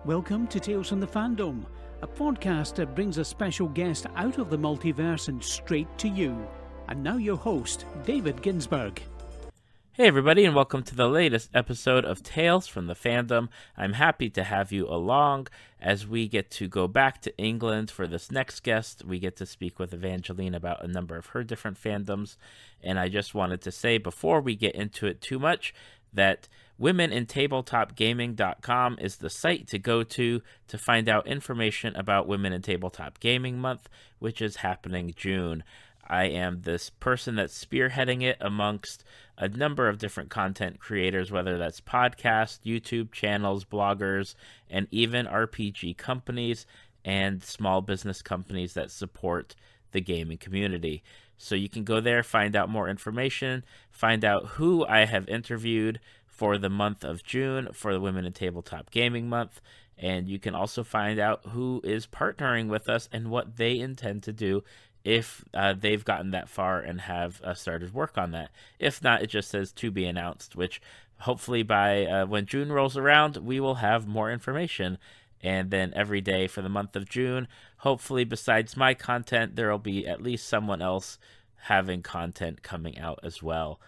Welcome to Tales from the Fandom, a podcast that brings a special guest out of the multiverse and straight to you. And now your host, David Ginsburg. Hey everybody, and welcome to the latest episode of Tales from the Fandom. I'm happy to have you along as we get to go back to England for this next guest. We get to speak with Evangeline about a number of her different fandoms, and I just wanted to say before we get into it too much that womenintabletopgaming.com is the site to go to find out information about Women in Tabletop Gaming Month, which is happening June. I am this person that's spearheading it amongst a number of different content creators, whether that's podcasts, YouTube channels, bloggers, and even RPG companies and small business companies that support the gaming community. So you can go there, find out more information, find out who I have interviewed for the month of June for the Women in Tabletop Gaming Month, and you can also find out who is partnering with us and what they intend to do if they've gotten that far and have started work on that. If not, it just says to be announced, which hopefully by when June rolls around, we will have more information. And then every day for the month of June, hopefully besides my content, there will be at least someone else having content coming out as well.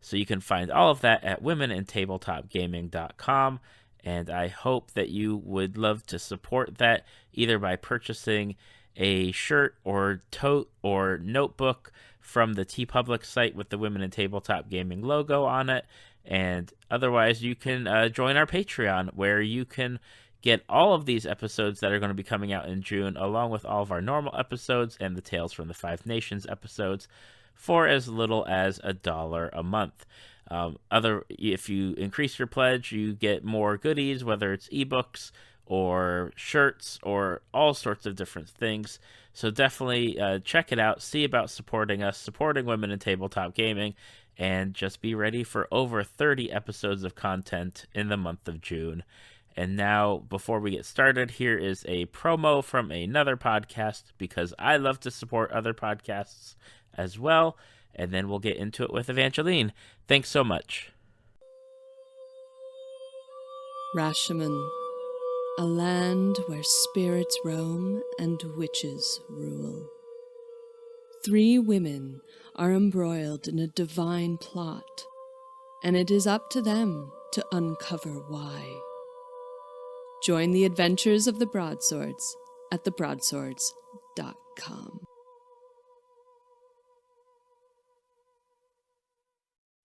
So you can find all of that at womenintabletopgaming.com. And I hope that you would love to support that either by purchasing a shirt or tote or notebook from the TeePublic site with the Women in Tabletop Gaming logo on it. And otherwise, you can join our Patreon, where you can get all of these episodes that are going to be coming out in June, along with all of our normal episodes and the Tales from the Five Nations episodes, for as little as $1 a month. If you increase your pledge, you get more goodies, whether it's ebooks or shirts or all sorts of different things. So definitely check it out, see about supporting us, supporting Women in Tabletop Gaming, and just be ready for over 30 episodes of content in the month of June. And now, before we get started, here is a promo from another podcast, because I love to support other podcasts as well, and then we'll get into it with Evangeline. Thanks so much. Rashomon, a land where spirits roam and witches rule. 3 women are embroiled in a divine plot, and it is up to them to uncover why. Join the adventures of the Broadswords at thebroadswords.com.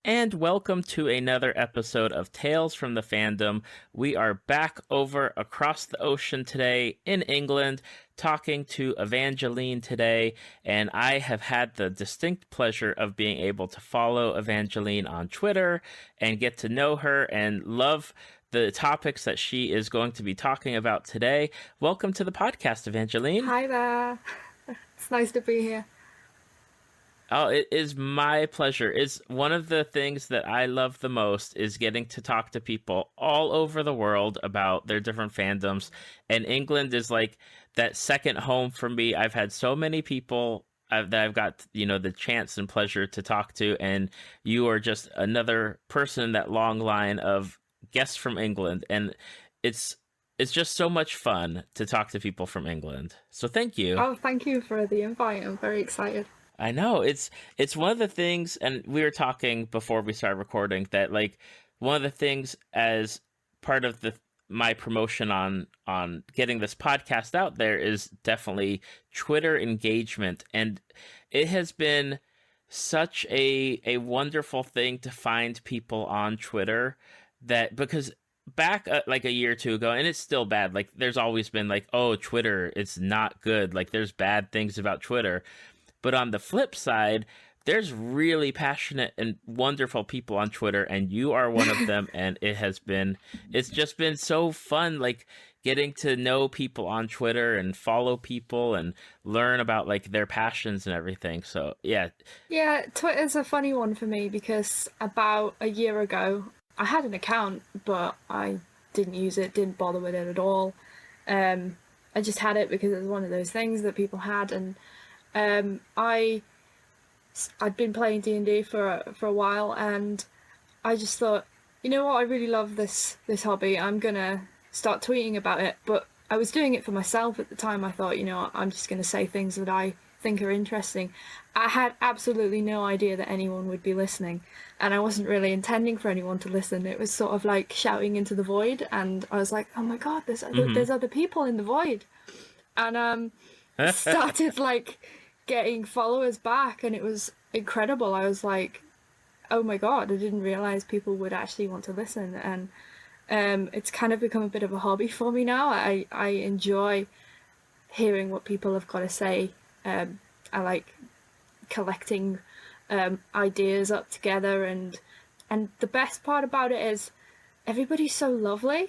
And welcome to another episode of Tales from the Fandom. We are back over across the ocean today in England, talking to Evangeline today, and I have had the distinct pleasure of being able to follow Evangeline on Twitter and get to know her and love the topics that she is going to be talking about today. Welcome to the podcast, Evangeline. Hi there. It's nice to be here. Oh, it is my pleasure. It's one of the things that I love the most is getting to talk to people all over the world about their different fandoms. And England is like that second home for me. I've had so many people that I've got, the chance and pleasure to talk to. And you are just another person in that long line of guests from England. And it's just so much fun to talk to people from England. So thank you. Oh, thank you for the invite. I'm very excited. I know it's one of the things, and we were talking before we started recording that like one of the things as part of my promotion on getting this podcast out there is definitely Twitter engagement, and it has been such a wonderful thing to find people on Twitter that because back like a year or two ago, and it's still bad, like there's always been like, oh, Twitter, it's not good, like there's bad things about Twitter. But on the flip side, there's really passionate and wonderful people on Twitter, and you are one of them. And it's just been so fun, like getting to know people on Twitter and follow people and learn about like their passions and everything. So yeah. Yeah, Twitter's a funny one for me because about a year ago, I had an account, but I didn't use it, didn't bother with it at all. I just had it because it was one of those things that people had, and I'd been playing D&D for a while, and I just thought, you know what, I really love this hobby. I'm gonna start tweeting about it. But I was doing it for myself at the time. I thought, I'm just going to say things that I think are interesting. I had absolutely no idea that anyone would be listening, and I wasn't really intending for anyone to listen. It was sort of like shouting into the void, and I was like, oh my god, there's other people in the void. And started like getting followers back, and it was incredible. I was like, oh my god, I didn't realize people would actually want to listen. And it's kind of become a bit of a hobby for me now. I enjoy hearing what people have got to say. I like collecting ideas up together, and the best part about it is everybody's so lovely.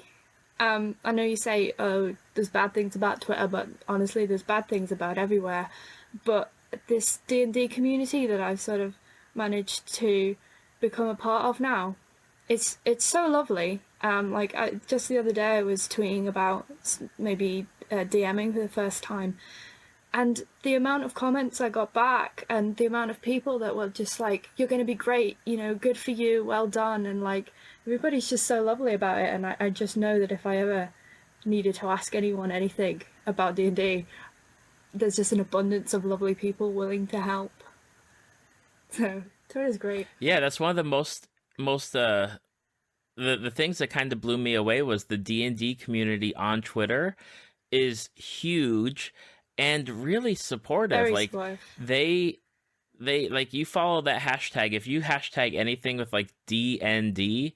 I know you say, oh, there's bad things about Twitter, but honestly, there's bad things about everywhere. But this D&D community that I've sort of managed to become a part of now, it's so lovely. Just the other day I was tweeting about maybe DMing for the first time, and the amount of comments I got back, and the amount of people that were just like, you're going to be great, good for you, well done. And like, everybody's just so lovely about it. And I just know that if I ever needed to ask anyone anything about D&D, there's just an abundance of lovely people willing to help. So Twitter's great. Yeah, that's one of the most the things that kind of blew me away was the D&D community on Twitter is huge and really supportive. Very like supportive. They like, you follow that hashtag. If you hashtag anything with like DND,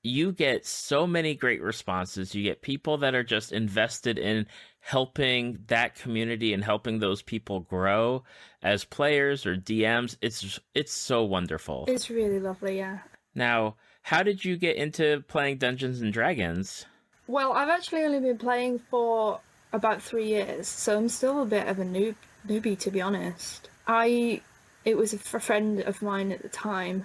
you get so many great responses. You get people that are just invested in helping that community and helping those people grow as players or DMs. It's so wonderful. It's really lovely, yeah. Now, how did you get into playing Dungeons and Dragons? Well, I've actually only been playing for about 3 years, so I'm still a bit of a newbie, to be honest. It was a friend of mine at the time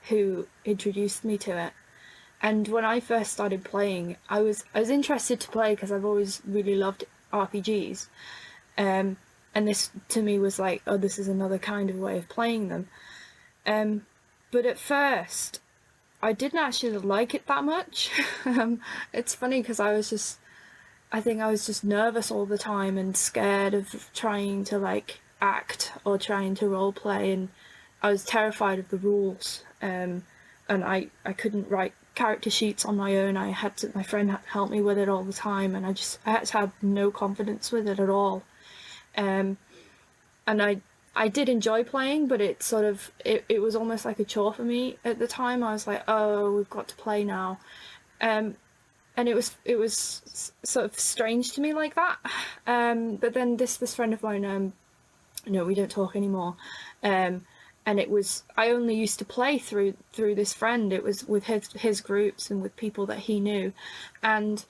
who introduced me to it. And when I first started playing, I was interested to play because I've always really loved RPGs. And this to me was like, oh, this is another kind of way of playing them. But at first, I didn't actually like it that much. It's funny because I think I was just nervous all the time and scared of trying to like act or trying to role play, and I was terrified of the rules. And I couldn't write character sheets on my own. My friend had to help me with it all the time, and I had no confidence with it at all. And I did enjoy playing, but it was almost like a chore for me at the time. I was like, oh, we've got to play now. And it was sort of strange to me like that. But then this friend of mine, we don't talk anymore. And I only used to play through this friend. It was with his groups and with people that he knew. And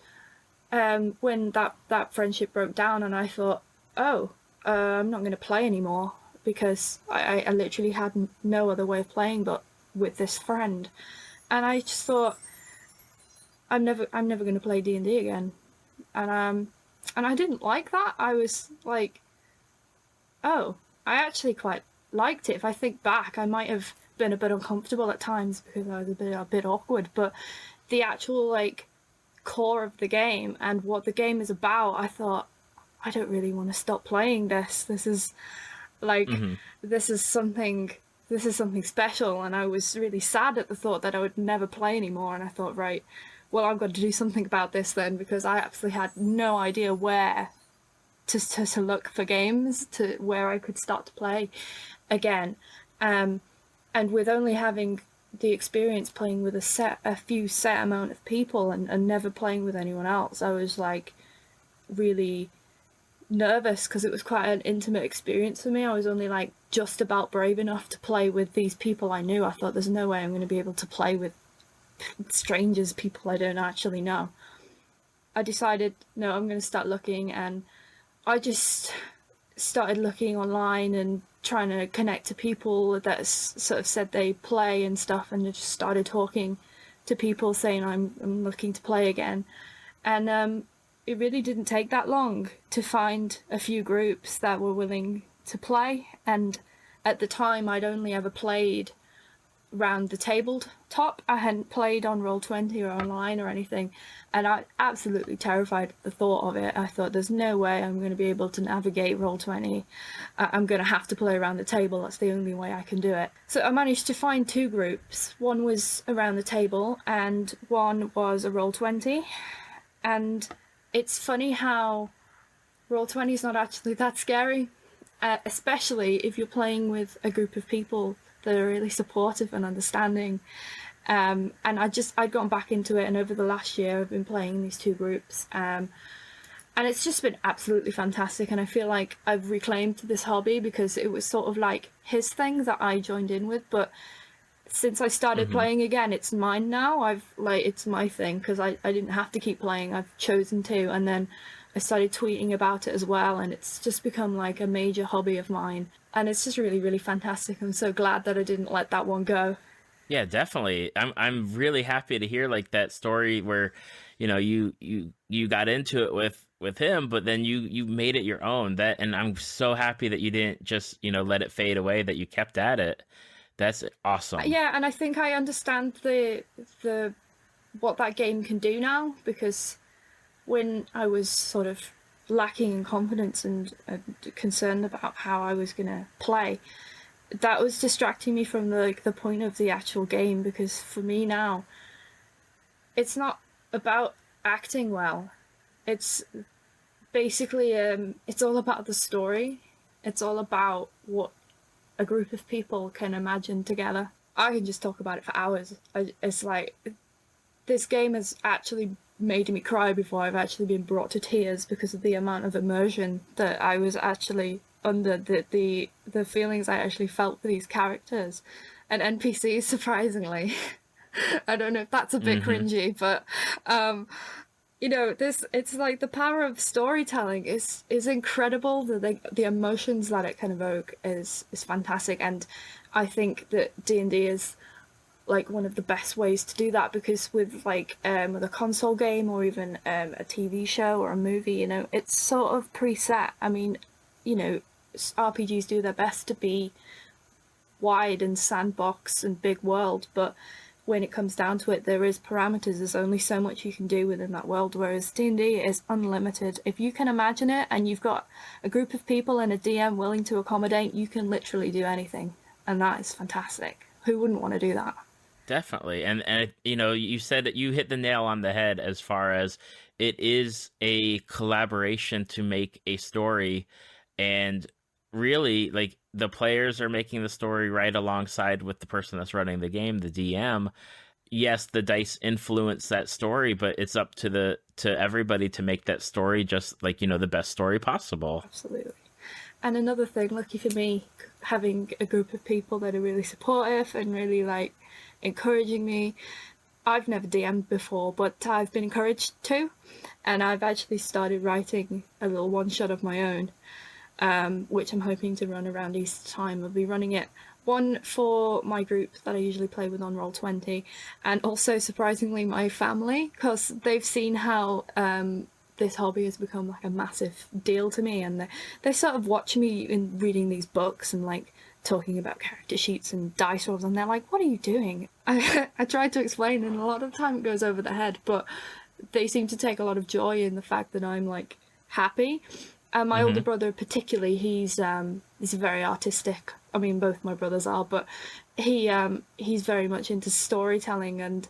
when that friendship broke down, and I thought, oh, I'm not going to play anymore, because I literally had no other way of playing but with this friend. And I just thought, I'm never going to play D&D again. And I didn't like that. I was like, oh, I actually quite liked it. If I think back, I might have been a bit uncomfortable at times because I was a bit awkward, but the actual like core of the game and what the game is about, I thought, I don't really want to stop playing this. This is like, this is something special. And I was really sad at the thought that I would never play anymore. And I thought, right, well, I've got to do something about this then, because I absolutely had no idea where to look for games, to where I could start to play again. And with only having the experience playing with a few set amount of people and never playing with anyone else, I was like really nervous because it was quite an intimate experience for me. I was only like just about brave enough to play with these people I knew. I thought, there's no way I'm going to be able to play with strangers, people I don't actually know. I decided, no, I'm going to start looking, and I just started looking online and trying to connect to people that sort of said they play and stuff, and I just started talking to people saying I'm looking to play again. And it really didn't take that long to find a few groups that were willing to play. And at the time, I'd only ever played round the tabletop. I hadn't played on Roll20 or online or anything, and I absolutely terrified at the thought of it. I thought, there's no way I'm going to be able to navigate Roll20. I'm going to have to play around the table. That's the only way I can do it. So I managed to find two groups. One was around the table and one was a Roll20. And it's funny how Roll20 is not actually that scary, especially if you're playing with a group of people that are really supportive and understanding. And I'd gone back into it, and over the last year I've been playing these two groups, and it's just been absolutely fantastic. And I feel like I've reclaimed this hobby, because it was sort of like his thing that I joined in with, but since I started playing again, it's mine now. It's my thing, because I didn't have to keep playing. I've chosen to, and then I started tweeting about it as well, and it's just become like a major hobby of mine. And it's just really, really fantastic. I'm so glad that I didn't let that one go. Yeah, definitely. I'm really happy to hear like that story where, you know, you got into it with him, but then you made it your own. And I'm so happy that you didn't just, you know, let it fade away, that you kept at it. That's awesome. Yeah, and I think I understand the what that game can do now, because when I was sort of lacking in confidence and concerned about how I was going to play, that was distracting me from the point of the actual game. Because for me now, it's not about acting well. It's basically it's all about the story. It's all about what a group of people can imagine together. I can just talk about it for hours. It's like, this game has actually made me cry before I've actually been brought to tears, because of the amount of immersion that I was actually under, the feelings I actually felt for these characters and NPCs, surprisingly. I don't know if that's a bit cringy, but you know, it's like the power of storytelling is incredible. The emotions that it can evoke is fantastic, and I think that D&D is like one of the best ways to do that, because with like with a console game or even a TV show or a movie, you know, it's sort of preset. I mean, you know, RPGs do their best to be wide and sandbox and big world, but when it comes down to it, there is parameters. There's only so much you can do within that world, whereas D&D is unlimited. If you can imagine it and you've got a group of people and a DM willing to accommodate, you can literally do anything, and that is fantastic. Who wouldn't want to do that? Definitely. And you know, you said that you hit the nail on the head as far as it is a collaboration to make a story, and really, like, the players are making the story right alongside with the person that's running the game, the DM. Yes, the dice influence that story, but it's up to everybody to make that story just like, you know, the best story possible. Absolutely. And another thing, lucky for me, having a group of people that are really supportive and really like encouraging me. I've never DM'd before, but I've been encouraged to, and I've actually started writing a little one-shot of my own, which I'm hoping to run around Easter time. I'll be running it, one for my group that I usually play with on Roll20, and also, surprisingly, my family, because they've seen how this hobby has become like a massive deal to me, and they sort of watch me in reading these books and like talking about character sheets and dice rolls, and they're like, what are you doing? I tried to explain, and a lot of the time it goes over their head, but they seem to take a lot of joy in the fact that I'm like happy. And my older brother particularly, he's very artistic. I mean, both my brothers are, but he's very much into storytelling, and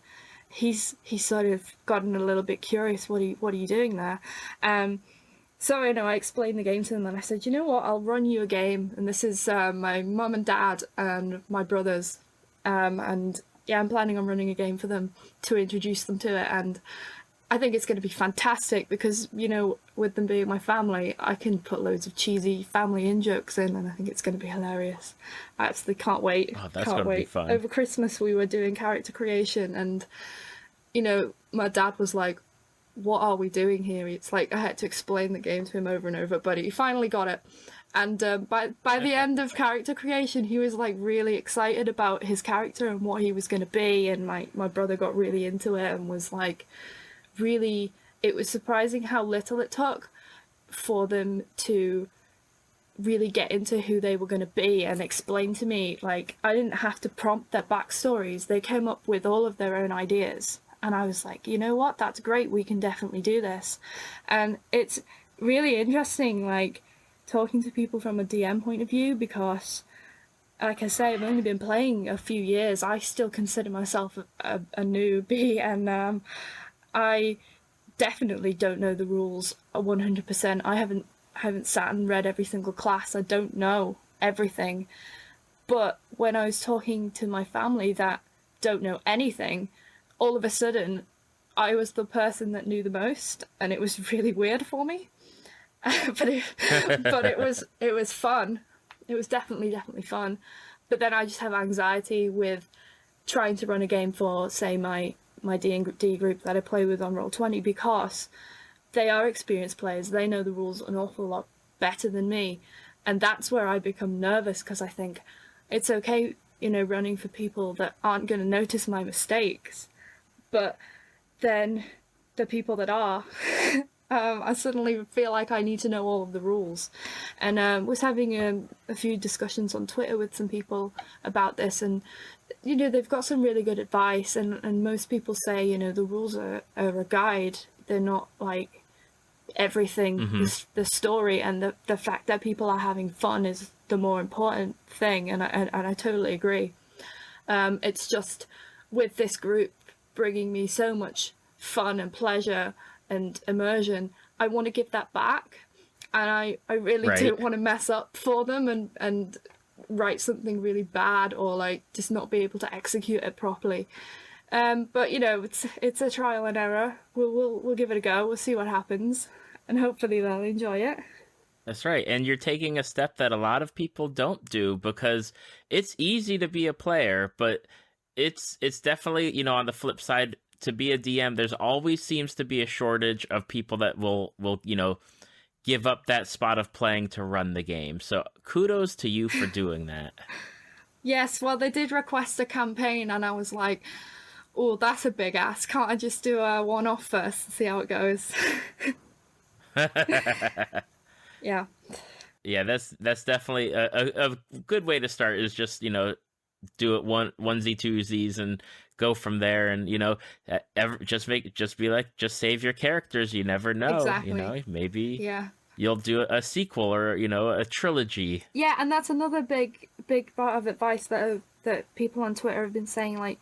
he's sort of gotten a little bit curious. What are you doing there? So I explained the game to them, and I said, you know what, I'll run you a game, and this is my mum and dad and my brothers, and yeah, I'm planning on running a game for them to introduce them to it, and I think it's going to be fantastic because, you know, with them being my family, I can put loads of cheesy family in-jokes in, and I think it's going to be hilarious. I absolutely can't wait. Oh, that's going to be fun. Over Christmas, we were doing character creation, and, you know, my dad was like, what are we doing here? It's like I had to explain the game to him over and over, but he finally got it. And by the end of character creation, he was like really excited about his character and what he was going to be, and my brother got really into it and was like, really, it was surprising how little it took for them to really get into who they were going to be and explain to me. Like, I didn't have to prompt their backstories. They came up with all of their own ideas. And I was like, you know what? That's great. We can definitely do this. And it's really interesting, like, talking to people from a DM point of view, because, like I say, I've only been playing a few years. I still consider myself a newbie, and I definitely don't know the rules 100%. I haven't sat and read every single class. I don't know everything. But when I was talking to my family that don't know anything, all of a sudden I was the person that knew the most, and it was really weird for me. but it was fun. It was definitely fun. But then I just have anxiety with trying to run a game for, say, my D&D group that I play with on Roll20, because they are experienced players. They know the rules an awful lot better than me. And that's where I become nervous, because I think it's okay, running for people that aren't going to notice my mistakes. But then the people that are, I suddenly feel like I need to know all of the rules. And was having a few discussions on Twitter with some people about this, and they've got some really good advice, and most people say, the rules are a guide. They're not like everything. The story and the fact that people are having fun is the more important thing, and I totally agree. It's just with this group bringing me so much fun and pleasure and immersion, I want to give that back, and I really don't want to mess up for them and write something really bad, or like just not be able to execute it properly. But it's a trial and error. We'll give it a go. We'll see what happens, and hopefully they'll enjoy it. That's right. And you're taking a step that a lot of people don't do, because it's easy to be a player, but it's definitely, on the flip side, to be a DM, there's always seems to be a shortage of people that will give up that spot of playing to run the game. So kudos to you for doing that. Yes, well, they did request a campaign, and I was like, oh, that's a big ask. Can't I just do a one-off first and see how it goes? Yeah. Yeah, that's definitely a good way to start, is just, do it onesie twosies and go from there, and just save your characters. You never know. Exactly. Maybe you'll do a sequel, or a trilogy. Yeah, and that's another big part of advice that people on Twitter have been saying, like,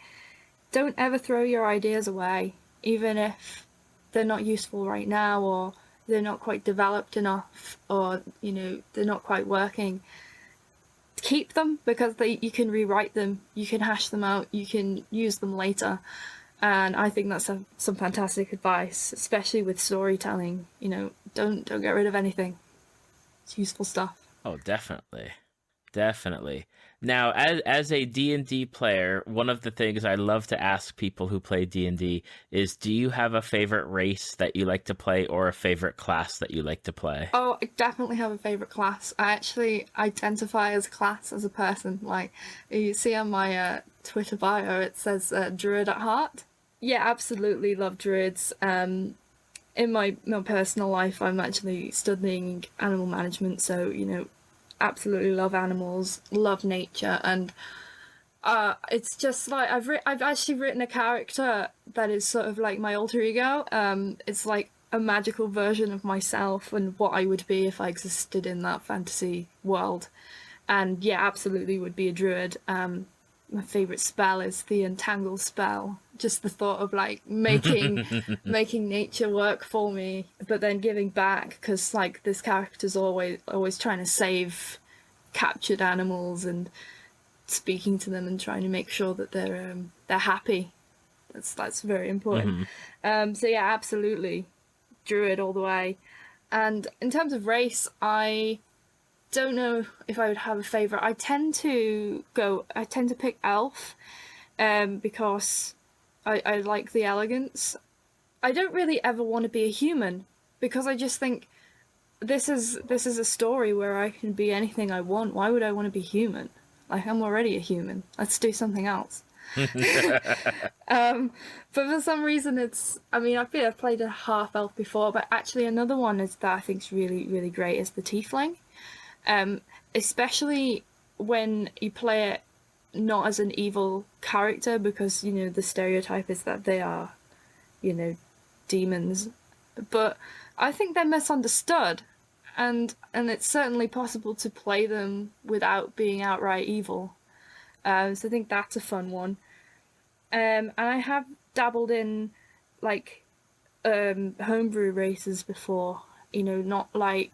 don't ever throw your ideas away, even if they're not useful right now, or they're not quite developed enough, or they're not quite working. Keep them, because you can rewrite them, you can hash them out, you can use them later. And I think that's some fantastic advice, especially with storytelling. Don't get rid of anything. It's useful stuff. Oh, definitely. Now, as a D&D player, one of the things I love to ask people who play D&D is, do you have a favorite race that you like to play, or a favorite class that you like to play? Oh, I definitely have a favorite class. I actually identify as a class, as a person. Like, you see on my Twitter bio, it says Druid at heart. Yeah, absolutely love druids. In my personal life, I'm actually studying animal management, so absolutely love animals, love nature, and it's just like I've actually written a character that is sort of like my alter ego. It's like a magical version of myself and what I would be if I existed in that fantasy world. And yeah, absolutely would be a druid. My favorite spell is the entangle spell. Just the thought of like making nature work for me, but then giving back, because like this character's always trying to save captured animals and speaking to them and trying to make sure that they're happy. That's very important. So yeah, absolutely, druid all the way. And in terms of race, I don't know if I would have a favorite. I tend to pick elf, because I like the elegance. I don't really ever want to be a human, because I just think this is a story where I can be anything I want. Why would I want to be human? Like, I'm already a human. Let's do something else. But for some reason I've played a half elf before, but actually another one is that I think is really, really great is the tiefling. Especially when you play it not as an evil character, because the stereotype is that they are demons, but I think they're misunderstood, and it's certainly possible to play them without being outright evil. So I think that's a fun one. And I have dabbled in like homebrew races before, not like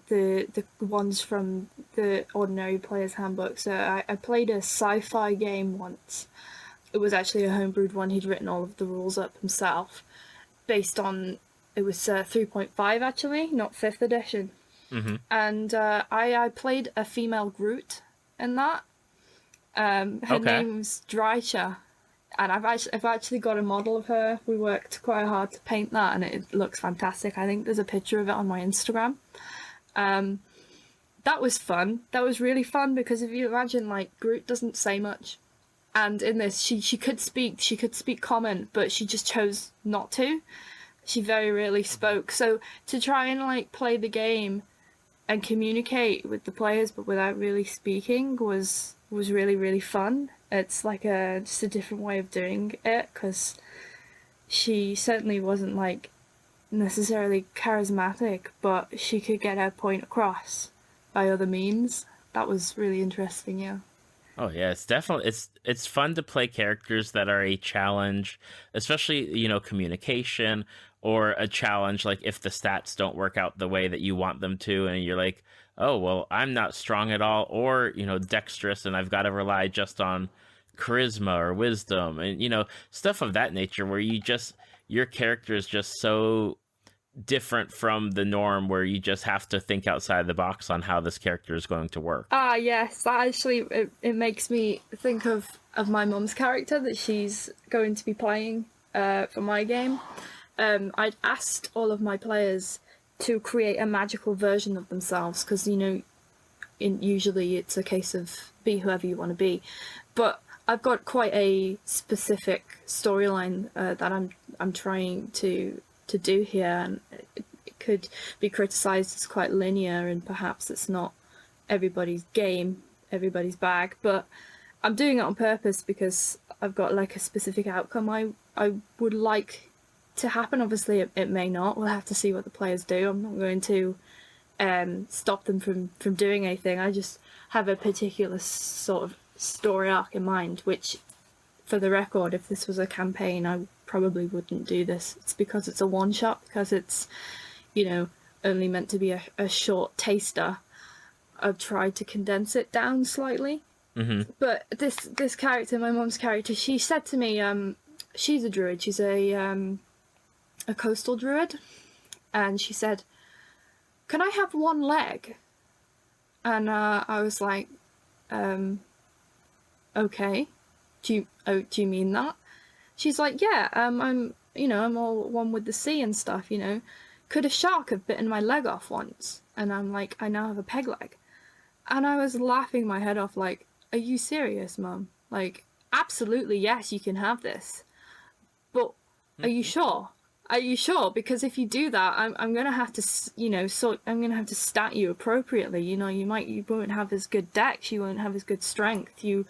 the ones from the Ordinary Player's Handbook. So I played a sci-fi game once. It was actually a homebrewed one. He'd written all of the rules up himself, based on, it was 3.5 actually, not 5th edition. Mm-hmm. And I played a female Groot in that. Her name's Drycha, and I've actually got a model of her. We worked quite hard to paint that, and it looks fantastic. I think there's a picture of it on my Instagram. That was fun. That was really fun, because if you imagine, like, Groot doesn't say much, and in this she could speak common, but she just chose not to. She very rarely spoke. So to try and like play the game and communicate with the players but without really speaking was really, really fun. It's like just a different way of doing it, because she certainly wasn't like necessarily charismatic, but she could get her point across by other means. That was really interesting, yeah. Oh yeah, it's definitely it's fun to play characters that are a challenge, especially communication, or a challenge like if the stats don't work out the way that you want them to, and you're like, oh well, I'm not strong at all, or dexterous, and I've got to rely just on charisma or wisdom, and stuff of that nature, where your character is just so different from the norm, where you just have to think outside the box on how this character is going to work. Yes, that actually it makes me think of my mum's character that she's going to be playing for my game. I'd asked all of my players to create a magical version of themselves, because usually it's a case of be whoever you want to be, but I've got quite a specific storyline that I'm trying to do here, and it could be criticized as quite linear, and perhaps it's not everybody's game, everybody's bag, but I'm doing it on purpose because I've got like a specific outcome I would like to happen. Obviously it may not. We'll have to see what the players do. I'm not going to stop them from doing anything. I just have a particular sort of story arc in mind, which, for the record, if this was a campaign, I probably wouldn't do this. It's because it's a one-shot, because it's only meant to be a short taster. I've tried to condense it down slightly. Mm-hmm. But this character, my mom's character, she said to me, she's a druid, she's a coastal druid, and she said, can I have one leg? And I was like, okay, do you mean that? She's like, yeah, I'm all one with the sea and stuff, Could a shark have bitten my leg off once? And I'm like, I now have a peg leg. And I was laughing my head off, like, are you serious, Mum? Like, absolutely, yes, you can have this. But are you sure? Are you sure? Because if you do that, I'm gonna have to, I'm gonna have to stat you appropriately. You won't have as good dex, you won't have as good strength. You're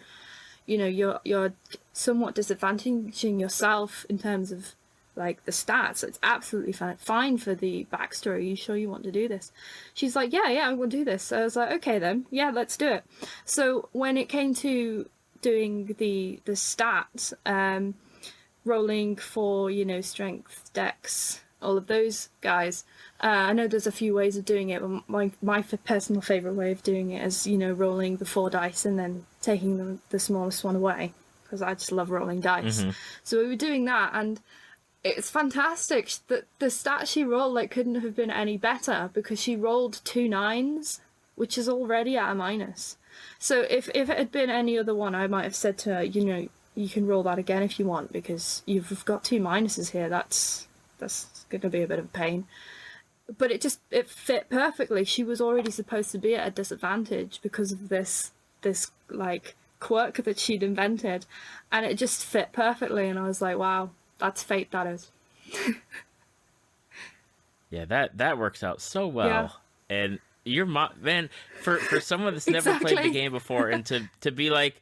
somewhat disadvantaging yourself in terms of like the stats. It's absolutely fine for the backstory. Are you sure you want to do this? She's like, yeah, I want to do this. So I was like, okay then, yeah, let's do it. So when it came to doing the stats, rolling for strength, dex, all of those guys, I know there's a few ways of doing it, but my personal favorite way of doing it is rolling the 4 dice and then taking the smallest one away, because I just love rolling dice. Mm-hmm. So we were doing that, and it's fantastic. The stat she rolled couldn't have been any better, because she rolled 2 9s, which is already at a minus. So if it had been any other one, I might have said to her, you can roll that again if you want, because you've got 2 minuses here. That's going to be a bit of a pain. But it fit perfectly. She was already supposed to be at a disadvantage because of this like quirk that she'd invented, and it just fit perfectly. And I was like, wow, that's fate, that is. Yeah, that works out so well. Yeah. And Your mom, man, for someone that's never played the Exactly. game before, and to be like,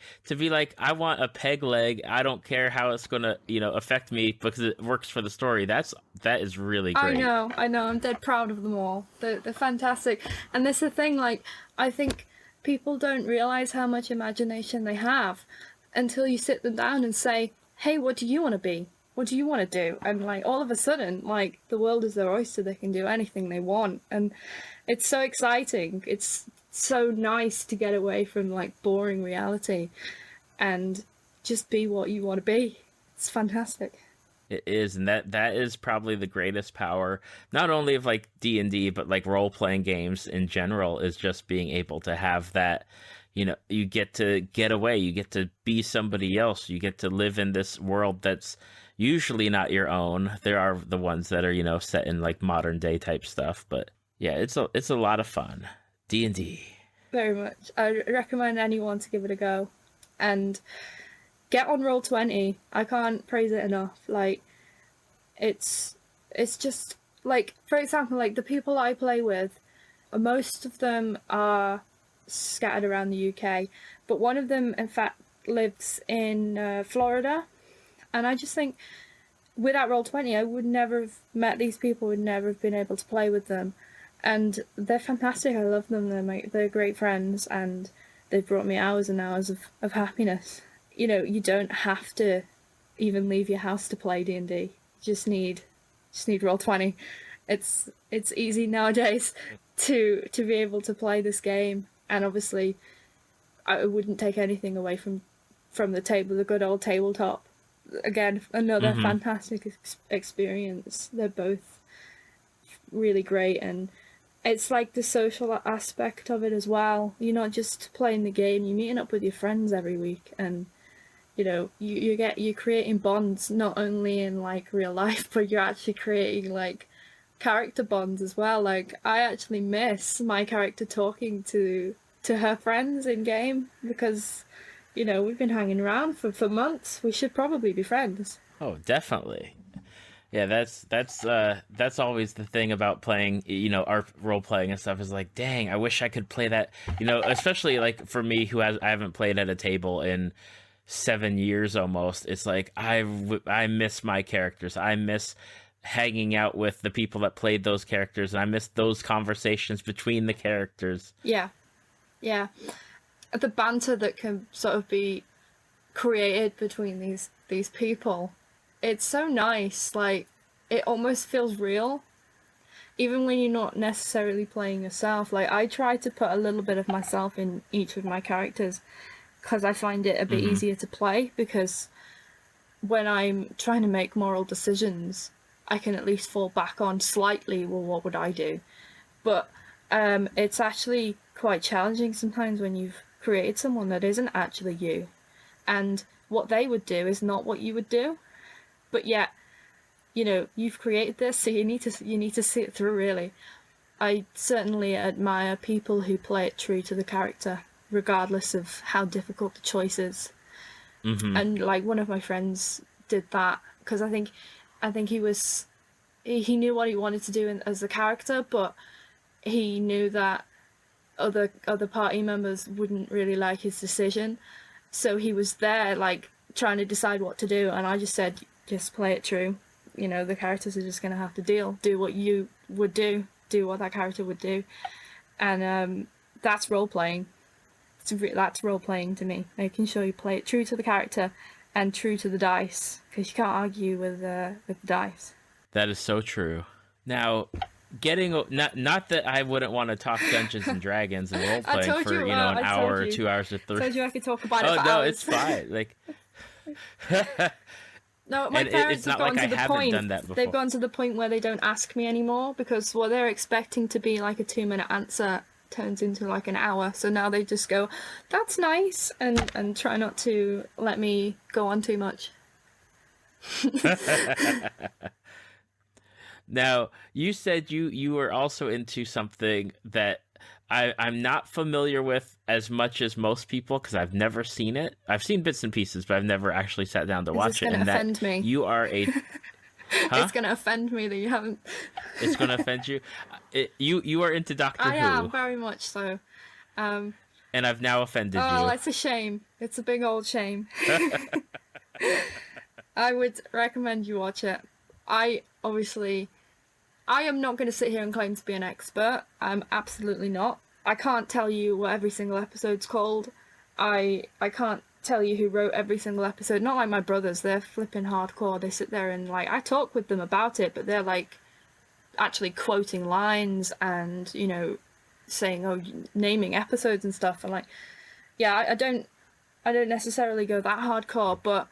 I want a peg leg. I don't care how it's gonna, affect me because it works for the story. That is really great. I know. I'm dead proud of them all. They're fantastic. And this is the thing, like, I think people don't realize how much imagination they have until you sit them down and say, hey, what do you want to be? What do you want to do? And, like, all of a sudden, like, the world is their oyster. They can do anything they want. And it's so exciting. It's so nice to get away from, like, boring reality and just be what you want to be. It's fantastic. It is, and that is probably the greatest power, not only of like D&D, but like role playing games in general, is just being able to have that. You get to get away, you get to be somebody else, you get to live in this world that's usually not your own. There are the ones that are set in like modern day type stuff, but yeah, it's a lot of fun. D&D. Very much. I recommend anyone to give it a go, and get on Roll20. I can't praise it enough. Like, it's just like, for example, like the people I play with, most of them are scattered around the UK, but one of them in fact lives in Florida, and I just think without Roll20 I would never have met these people, would never have been able to play with them, and they're fantastic. I love them. They're great friends, and they've brought me hours and hours of happiness. You don't have to even leave your house to play D&D. You just need Roll20. It's easy nowadays to be able to play this game, and obviously I wouldn't take anything away from the table, the good old tabletop. Again, another fantastic experience. They're both really great, and it's like the social aspect of it as well. You're not just playing the game, you're meeting up with your friends every week, and you're creating bonds not only in like real life, but you're actually creating like character bonds as well. Like, I actually miss my character talking to her friends in game, because we've been hanging around for months. We should probably be friends. Oh, definitely. Yeah, that's always the thing about playing, our role playing and stuff, is like, dang, I wish I could play that, especially like for me I haven't played at a table in 7 years almost. It's like I miss my characters. I miss hanging out with the people that played those characters, and I miss those conversations between the characters. Yeah. The banter that can sort of be created between these people, it's so nice. Like, it almost feels real, even when you're not necessarily playing yourself. Like, I try to put a little bit of myself in each of my characters, because I find it a bit easier to play, because when I'm trying to make moral decisions, I can at least fall back on slightly, well, what would I do? But it's actually quite challenging sometimes when you've created someone that isn't actually you, and what they would do is not what you would do, but yet, you've created this, so you need to see it through, really. I certainly admire people who play it true to the character, regardless of how difficult the choice is. And like, one of my friends did that, because I think he knew what he wanted to do as a character, but he knew that other party members wouldn't really like his decision, so he was there like trying to decide what to do, and I just said, just play it true. The characters are just going to have to do what you would do what that character would do, and that's role playing. That's role playing to me, making sure you play it true to the character and true to the dice, because you can't argue with the dice. That is so true. Now, not that I wouldn't want to talk Dungeons and Dragons and role playing for an hour or 2 hours or 3. I told you I could talk about it for no, hours. it's fine. Like, no, my parents have gone to the point. Done that before. They've gone to the point where they don't ask me anymore, because what they're expecting to be like a 2-minute answer turns into like an hour. So now they just go, "That's nice," and try not to let me go on too much. Now, you said you were also into something that I'm not familiar with as much as most people, because I've never seen it. I've seen bits and pieces, but I've never actually sat down to watch it. And that offend me? You are a It's going to offend me that you haven't. It's going to offend you. You are into Doctor Who. I am, very much so. And I've now offended you. Oh, it's a shame. It's a big old shame. I would recommend you watch it. I am not going to sit here and claim to be an expert. I'm absolutely not. I can't tell you what every single episode's called. I can't tell you who wrote every single episode. Not like my brothers. They're flipping hardcore. They sit there and, like, I talk with them about it, but they're, like, actually quoting lines and, you know, saying, naming episodes and stuff. And, like, yeah, I don't necessarily go that hardcore, but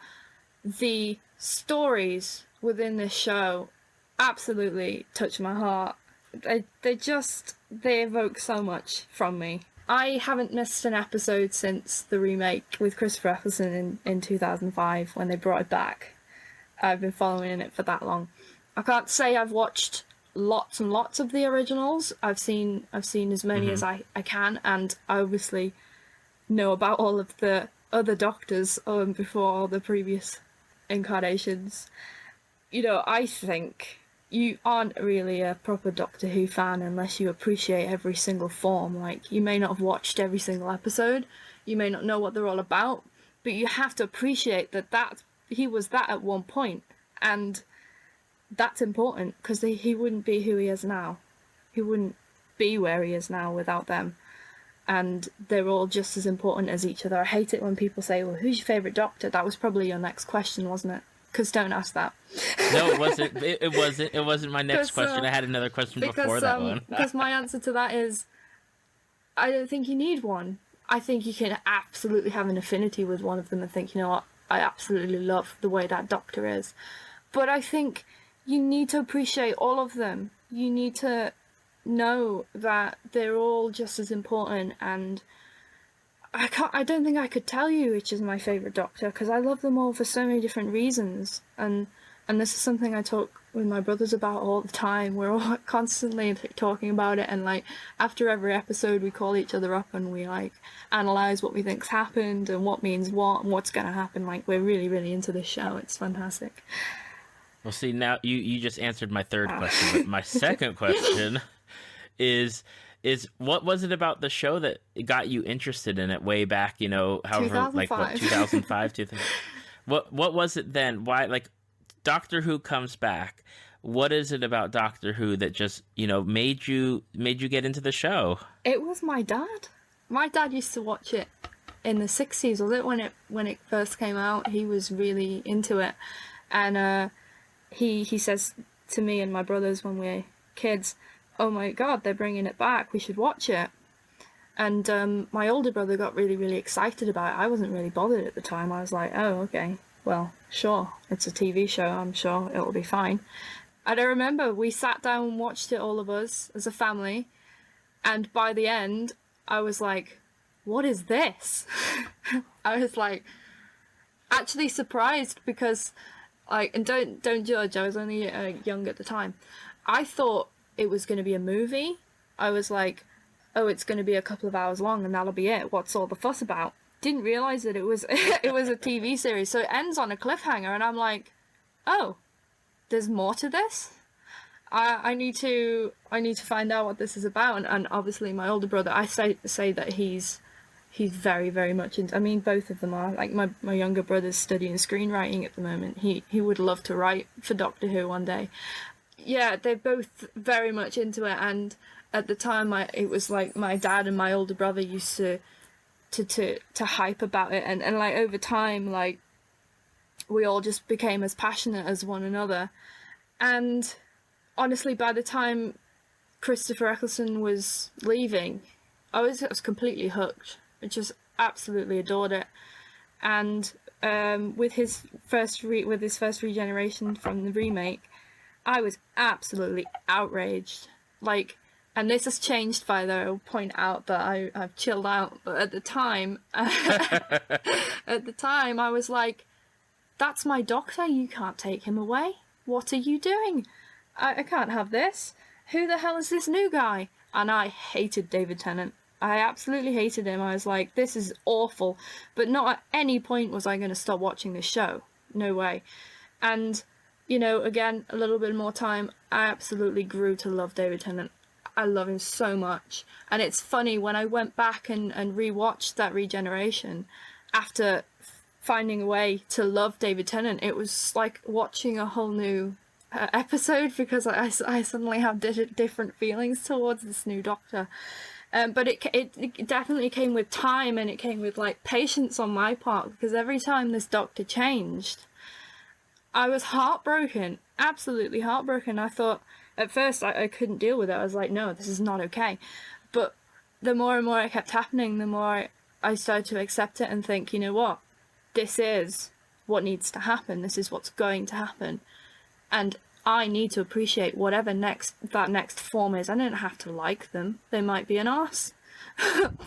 the stories within this show absolutely touch my heart. They evoke so much from me. I haven't missed an episode since the remake with Christopher Eccleston in 2005 when they brought it back. I've been following it for that long. I can't say I've watched lots and lots of the originals. I've seen as many as I can, and I obviously know about all of the other Doctors before all the previous incarnations. You know, I think you aren't really a proper Doctor Who fan unless you appreciate every single form. Like, you may not have watched every single episode, you may not know what they're all about, but you have to appreciate that he was that at one point, and that's important, because he wouldn't be who he is now. He wouldn't be where he is now without them. And they're all just as important as each other. I hate it when people say, well, who's your favourite Doctor? That was probably your next question, wasn't it? Because don't ask that. No, it wasn't. It wasn't my next question. I had another question before that one. Because my answer to that is, I don't think you need one. I think you can absolutely have an affinity with one of them and think, you know what, I absolutely love the way that Doctor is. But I think you need to appreciate all of them. You need to know that they're all just as important, and I don't think I could tell you which is my favourite Doctor, because I love them all for so many different reasons, and this is something I talk with my brothers about all the time. We're all constantly talking about it, and like after every episode we call each other up and we like analyse what we think's happened and what means what and what's going to happen. Like, we're really, really into this show. It's fantastic. Well, see, now you just answered my third question, but my second question is what was it about the show that got you interested in it way back, you know, however, 2005. like what, 2005, 2000? What was it then? Why, like, Doctor Who comes back. What is it about Doctor Who that just, you know, made you get into the show? It was my dad. My dad used to watch it in the 60s, was it, when it first came out? He was really into it. And he says to me and my brothers when we're kids, oh my god, they're bringing it back, we should watch it. And my older brother got really, really excited about it. I wasn't really bothered at the time. I was like, oh, okay, well, sure, it's a TV show, I'm sure it'll be fine. And I remember we sat down and watched it, all of us, as a family, and by the end, I was like, what is this? I was like, actually surprised, because, like, and don't judge, I was only young at the time. I thought it was going to be a movie. I was like, oh, it's going to be a couple of hours long and that'll be it. What's all the fuss about? Didn't realise that it was it was a TV series. So it ends on a cliffhanger and I'm like, oh, there's more to this? I need to find out what this is about. And obviously my older brother, I say that he's very, very much into, I mean, both of them are. Like, my younger brother's studying screenwriting at the moment. He would love to write for Doctor Who one day. Yeah, they're both very much into it, and at the time it was like my dad and my older brother used to hype about it, and like over time, like, we all just became as passionate as one another. And honestly, by the time Christopher Eccleston was leaving, I was completely hooked. I just absolutely adored it. And with his first regeneration from the remake, I was absolutely outraged. Like, and this has changed, by the way, I'll point out that I've chilled out, but at the time, I was like, that's my Doctor, you can't take him away. What are you doing? I can't have this. Who the hell is this new guy? And I hated David Tennant. I absolutely hated him. I was like, this is awful. But not at any point was I going to stop watching this show. No way. And you know, again, a little bit more time, I absolutely grew to love David Tennant. I love him so much. And it's funny, when I went back and rewatched that Regeneration, after finding a way to love David Tennant, it was like watching a whole new episode, because I suddenly have different feelings towards this new Doctor. But it definitely came with time, and it came with like patience on my part, because every time this Doctor changed, I was heartbroken, absolutely heartbroken. I thought, at first I couldn't deal with it. I was like, no, this is not okay. But the more and more it kept happening, the more I started to accept it and think, you know what, this is what needs to happen. This is what's going to happen. And I need to appreciate whatever that next form is. I don't have to like them. They might be an arse,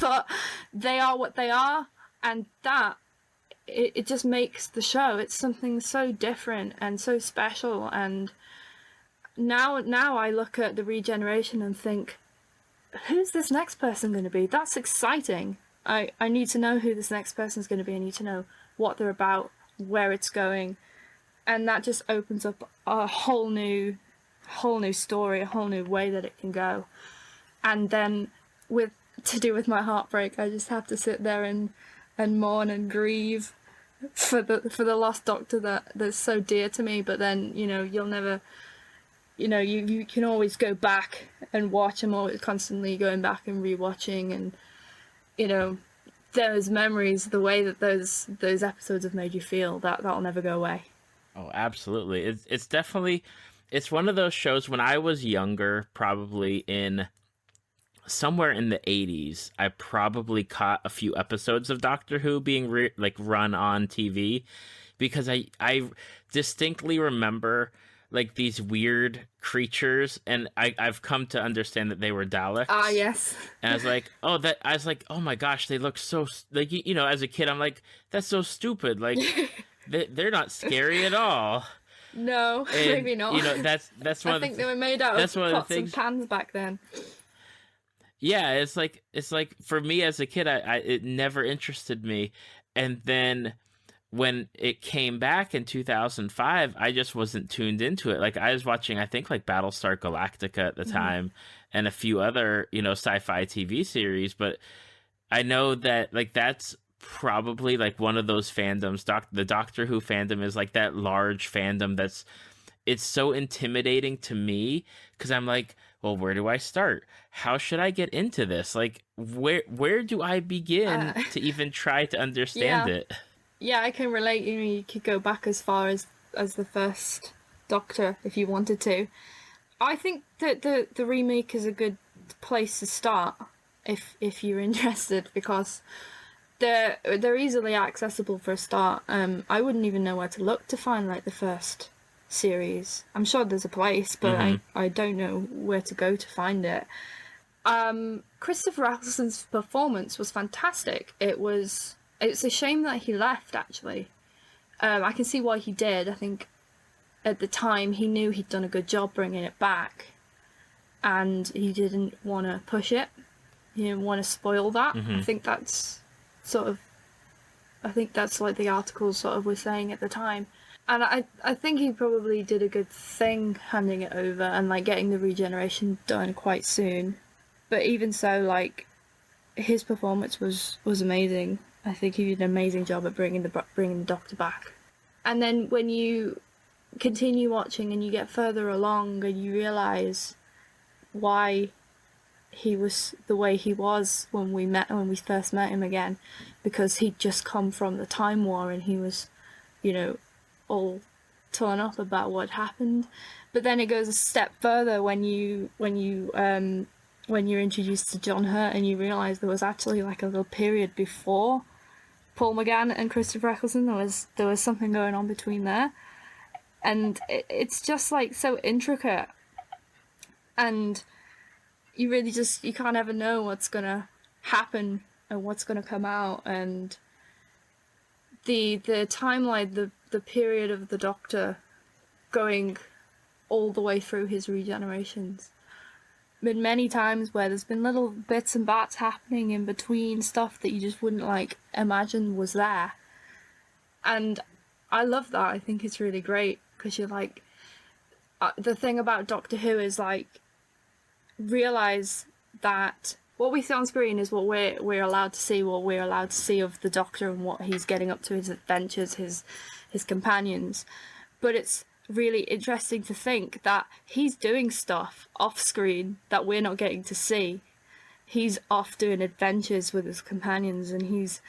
but they are what they are, and that it just makes the show. It's something so different and so special. And now I look at the Regeneration and think, who's this next person going to be? That's exciting. I need to know who this next person's going to be. I need to know what they're about, where it's going. And that just opens up a whole new story, a whole new way that it can go. And then to do with my heartbreak, I just have to sit there and mourn and grieve for the lost Doctor that's so dear to me. But then, you know, you'll never, you know, you can always go back and watch. I'm always constantly going back and rewatching, and, you know, those memories, the way that those episodes have made you feel, that'll never go away. Oh, absolutely. It's definitely, it's one of those shows. When I was younger, probably somewhere in the 80s, I probably caught a few episodes of Doctor Who being run on TV, because I distinctly remember like these weird creatures, and I've come to understand that they were Daleks. Ah, yes. And I was like, oh my gosh, they look so, like, you know, as a kid, I'm like, that's so stupid. Like, they're not scary at all. No, And, maybe not. You know, that's one. I think they were made out of pots and pans back then. Yeah, it's like for me as a kid, it never interested me, and then when it came back in 2005, I just wasn't tuned into it. Like, I was watching, I think, like Battlestar Galactica at the time, and a few other, you know, sci-fi TV series, but I know that, like, that's probably like one of those fandoms. The Doctor Who fandom is like that large fandom it's so intimidating to me, because I'm like, well, where do I start? How should I get into this? Like, where do I begin to even try to understand it? Yeah, I can relate. You know, you could go back as far as the first Doctor if you wanted to. I think that the remake is a good place to start if you're interested, because they're easily accessible for a start. I wouldn't even know where to look to find like the first series. I'm sure there's a place, but I don't know where to go to find it. Christopher Eccleston's performance was fantastic. It's a shame that he left, actually. I can see why he did. I think at the time he knew he'd done a good job bringing it back, and he didn't want to push it. He didn't want to spoil that. I think that's like the article sort of was saying at the time. And I think he probably did a good thing handing it over and like getting the Regeneration done quite soon. But even so, like, his performance was amazing. I think he did an amazing job at bringing the Doctor back. And then when you continue watching and you get further along and you realise why he was the way he was when we first met him again, because he'd just come from the Time War and he was, you know, all torn up about what happened. But then it goes a step further when you're introduced to John Hurt and you realise there was actually like a little period before Paul McGann and Christopher Eccleston. There was something going on between there, and it's just like so intricate, and you really you can't ever know what's gonna happen and what's gonna come out. And the timeline, the period of the Doctor going all the way through his regenerations. Been many times where there's been little bits and bats happening in between, stuff that you just wouldn't like imagine was there. And I love that. I think it's really great, because you're like, the thing about Doctor Who is like, realize that what we see on screen is what we're allowed to see, what we're allowed to see of the Doctor and what he's getting up to, his adventures, his companions. But it's really interesting to think that he's doing stuff off screen that we're not getting to see. He's off doing adventures with his companions, and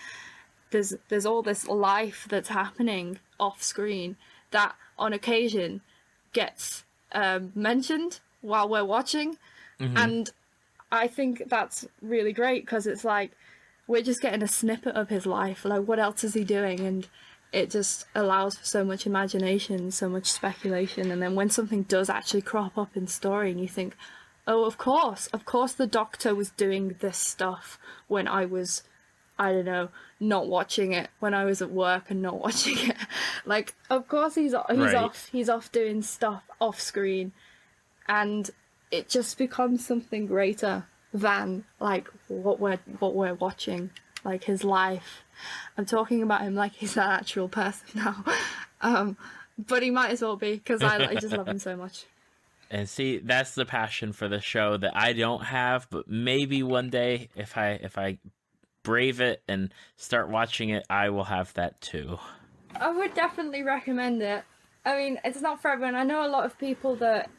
there's all this life that's happening off screen that on occasion gets mentioned while we're watching. And I think that's really great, because it's like we're just getting a snippet of his life. Like, what else is he doing? And it just allows for so much imagination, so much speculation. And then when something does actually crop up in story and you think, oh, of course the Doctor was doing this stuff when I was, I don't know, not watching it, when I was at work and not watching it. Like, of course he's off doing stuff off screen, and it just becomes something greater than like what we're watching, like his life. I'm talking about him like he's an actual person now, but he might as well be, because I just love him so much. And see, that's the passion for the show that I don't have, but maybe one day if I brave it and start watching it, I will have that too. I would definitely recommend it. I mean, it's not for everyone. I know a lot of people that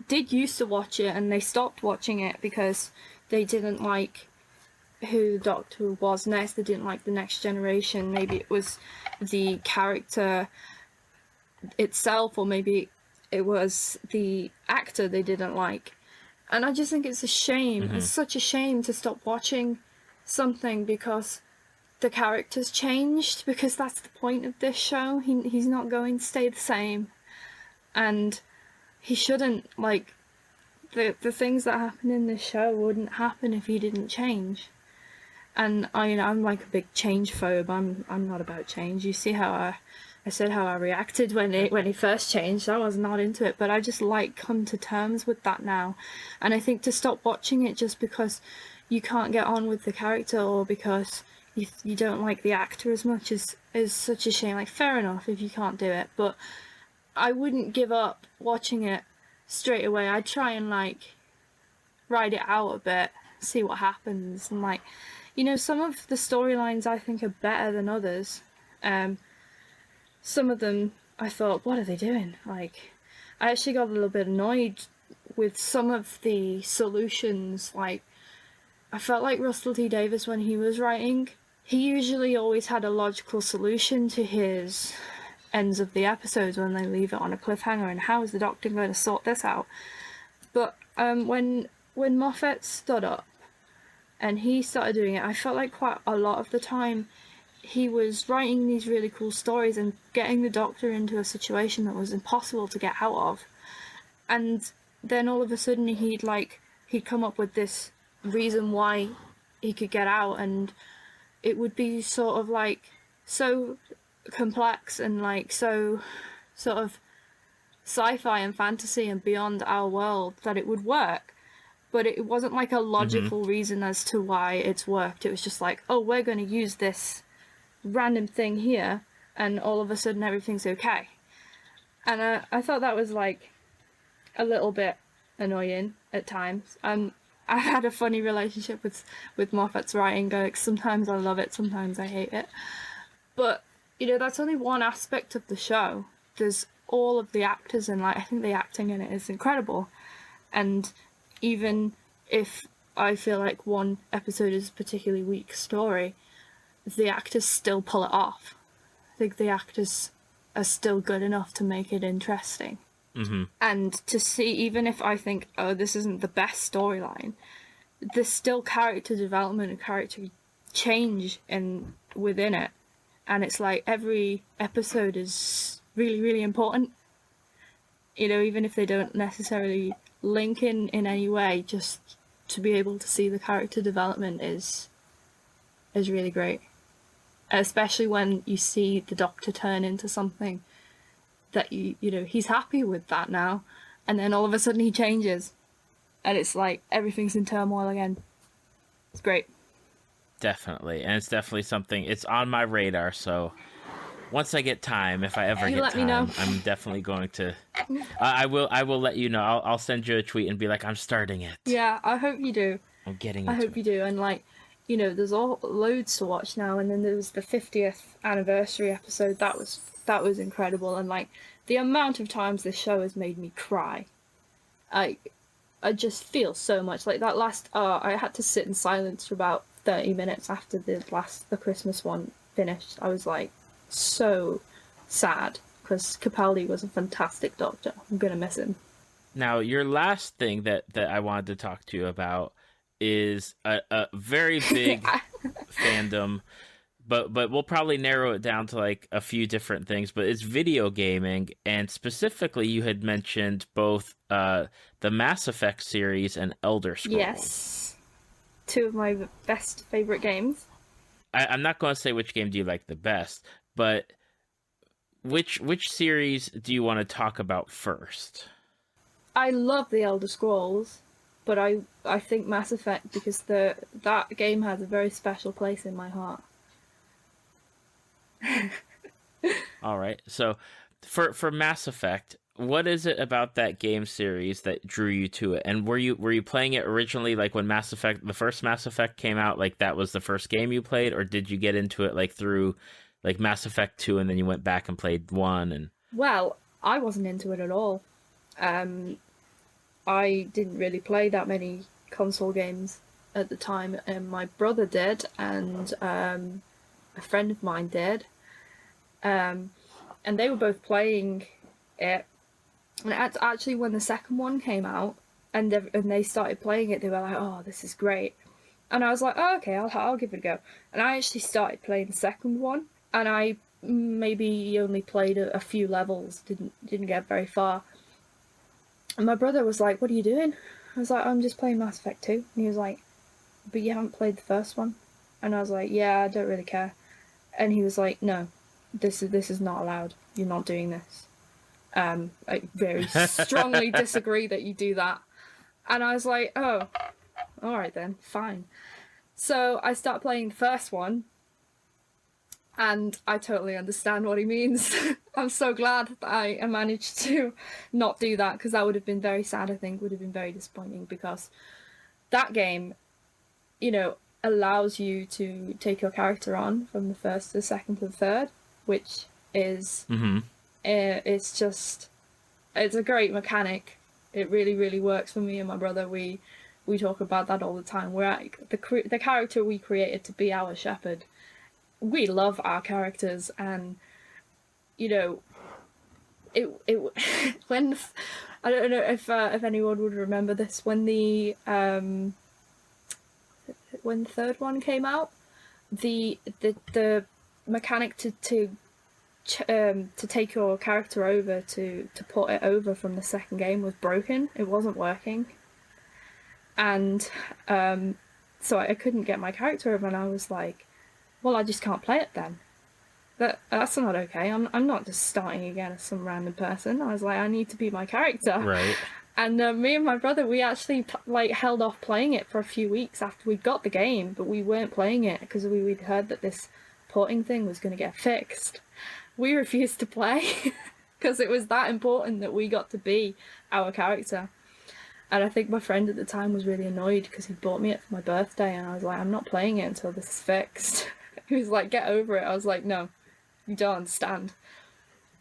did used to watch it and they stopped watching it because they didn't like who Doctor was next. They didn't like the next generation. Maybe it was the character itself, or maybe it was the actor they didn't like. And I just think it's a shame. It's such a shame to stop watching something because the character's changed, because that's the point of this show. He's not going to stay the same, and he shouldn't. Like, the things that happen in this show wouldn't happen if he didn't change. And I'm like a big change phobe. I'm not about change. You see how I said how I reacted when he first changed. I was not into it, but I just come to terms with that now. And I think to stop watching it just because you can't get on with the character, or because you don't like the actor as much, is such a shame. Like, fair enough if you can't do it, but I wouldn't give up watching it straight away. I'd try and like ride it out a bit, see what happens, and like, some of the storylines I think are better than others. Some of them I thought, what are they doing? Like, I actually got a little bit annoyed with some of the solutions. Like, I felt like Russell T Davies, when he was writing, he usually always had a logical solution to his ends of the episodes when they leave it on a cliffhanger, and how is the Doctor going to sort this out? But when Moffat stood up and he started doing it, I felt like quite a lot of the time he was writing these really cool stories and getting the Doctor into a situation that was impossible to get out of, and then all of a sudden he'd come up with this reason why he could get out, and it would be sort of like so complex and like so sort of sci-fi and fantasy and beyond our world that it would work. But it wasn't like a logical reason as to why it's worked. It was just like, oh, we're going to use this random thing here, and all of a sudden everything's okay. And I thought that was like a little bit annoying at times. I had a funny relationship with Moffat's writing. Like, sometimes I love it, sometimes I hate it. But that's only one aspect of the show. There's all of the actors, and like, I think the acting in it is incredible. And even if I feel like one episode is a particularly weak story, the actors still pull it off. I think the actors are still good enough to make it interesting. And to see, even if I think, oh, this isn't the best storyline, there's still character development and character change within it. And it's like every episode is really, really important. Even if they don't necessarily link in any way, just to be able to see the character development is really great. Especially when you see the Doctor turn into something that he's happy with that now, and then all of a sudden he changes, and it's like everything's in turmoil again. It's great. Definitely, and it's definitely something. It's on my radar, so once I get time, if I ever You get let me time, know. I'm definitely going to. I will let you know. I'll send you a tweet and be like, I'm starting it. Yeah, I hope you do. I'm getting I into hope it. you do. And like, you know, there's all loads to watch now. And then there was the 50th anniversary episode. That was incredible. And like the amount of times this show has made me cry. I just feel so much like that last. I had to sit in silence for about 30 minutes after the Christmas one finished. I was like so sad because Capaldi was a fantastic doctor. I'm gonna miss him. Now, your last thing that I wanted to talk to you about is a very big fandom, but we'll probably narrow it down to like a few different things. But it's video gaming, and specifically, you had mentioned both the Mass Effect series and Elder Scrolls. Yes, two of my best favorite games. I'm not going to say which game do you like the best, but which series do you want to talk about first? I love the Elder Scrolls, but I think Mass Effect because that game has a very special place in my heart. All right. So for Mass Effect, what is it about that game series that drew you to it? And were you playing it originally like when the first Mass Effect came out, like that was the first game you played, or did you get into it like through like Mass Effect 2 and then you went back and played 1 and Well, I wasn't into it at all. I didn't really play that many console games at the time, and my brother did, and a friend of mine did. And they were both playing it. And actually, when the second one came out, and they started playing it, they were like, "Oh, this is great." And I was like, "Oh, okay, I'll give it a go." And I actually started playing the second one, and I maybe only played a few levels, didn't get very far. And my brother was like, "What are you doing?" I was like, "I'm just playing Mass Effect 2." And he was like, "But you haven't played the first one?" And I was like, "Yeah, I don't really care." And he was like, "No, this is not allowed. You're not doing this. I very strongly disagree that you do that." And I was like, "Oh, all right then, fine." So I start playing the first one, and I totally understand what he means. I'm so glad that I managed to not do that, because that would have been very sad, I think, would have been very disappointing, because that game, you know, allows you to take your character on from the first to the second to the third, which is, it's a great mechanic. It really, really works for me and my brother. We talk about that all the time. We're like, the character we created to be our shepherd. We love our characters, and you know, it when I don't know if anyone would remember this, when the third one came out, the mechanic to take your character over to port it over from the second game was broken. It wasn't working, and so I couldn't get my character over, and I was like, well, I just can't play it then. That's not okay. I'm not just starting again as some random person. I was like, I need to be my character. right? And me and my brother, we actually held off playing it for a few weeks after we got the game, but we weren't playing it because we'd heard that this porting thing was going to get fixed. We refused to play because it was that important that we got to be our character. And I think my friend at the time was really annoyed because he bought me it for my birthday, and I was like, I'm not playing it until this is fixed. He was like, get over it. I was like, no, you don't understand.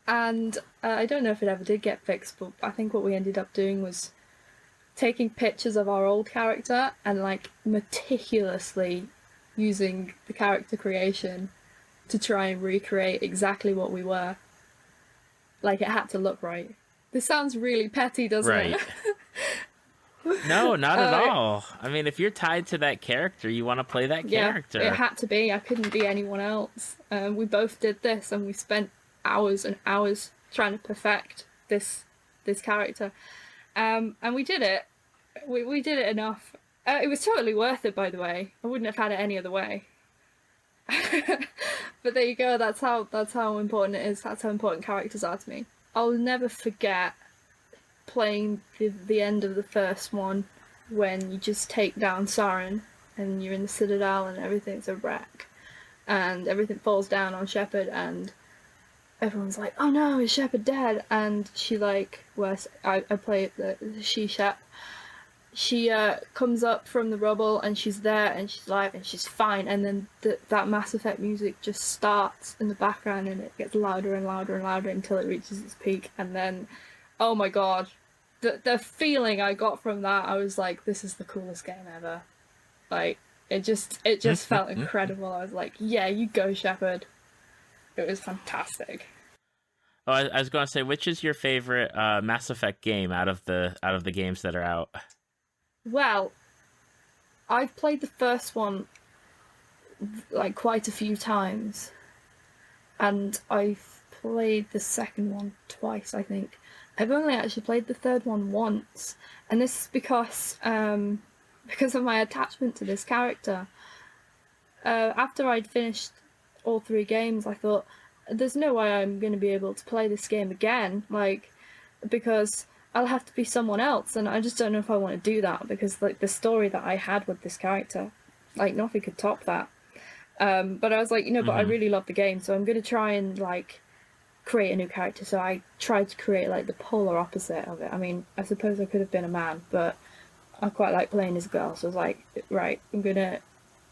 And I don't know if it ever did get fixed, but I think what we ended up doing was taking pictures of our old character and like meticulously using the character creation to try and recreate exactly what we were. Like, it had to look right. This sounds really petty, doesn't it? No, not at all. I mean, if you're tied to that character, you want to play that character. Yeah, it had to be. I couldn't be anyone else. We both did this, and we spent hours and hours trying to perfect this character. And we did it. We did it enough. It was totally worth it, by the way. I wouldn't have had it any other way. But there you go. That's how important it is. That's how important characters are to me. I'll never forget playing the end of the first one when you just take down Saren and you're in the Citadel and everything's a wreck and everything falls down on Shepard, and everyone's like, oh no, is Shepard dead? And she like, I play the she Shep. She comes up from the rubble and she's there and she's alive and she's fine, and then that Mass Effect music just starts in the background and it gets louder and louder and louder until it reaches its peak, and then, oh my god, the feeling I got from that, I was like, this is the coolest game ever. Like, it just felt incredible. I was like, yeah, you go, Shepard. It was fantastic. Oh, I was going to say, which is your favorite Mass Effect game out of the games that are out? Well, I've played the first one like quite a few times, and I've played the second one twice, I think. I've only actually played the third one once, and this is because of my attachment to this character. After I'd finished all 3 games, I thought, there's no way I'm going to be able to play this game again, like, because I'll have to be someone else, and I just don't know if I want to do that, because like the story that I had with this character, like nothing could top that. But I was like, but I really love the game, so I'm going to try and like create a new character. So I tried to create like the polar opposite of it. I mean, I suppose I could have been a man, but I quite like playing as a girl, so I was like, right, I'm going to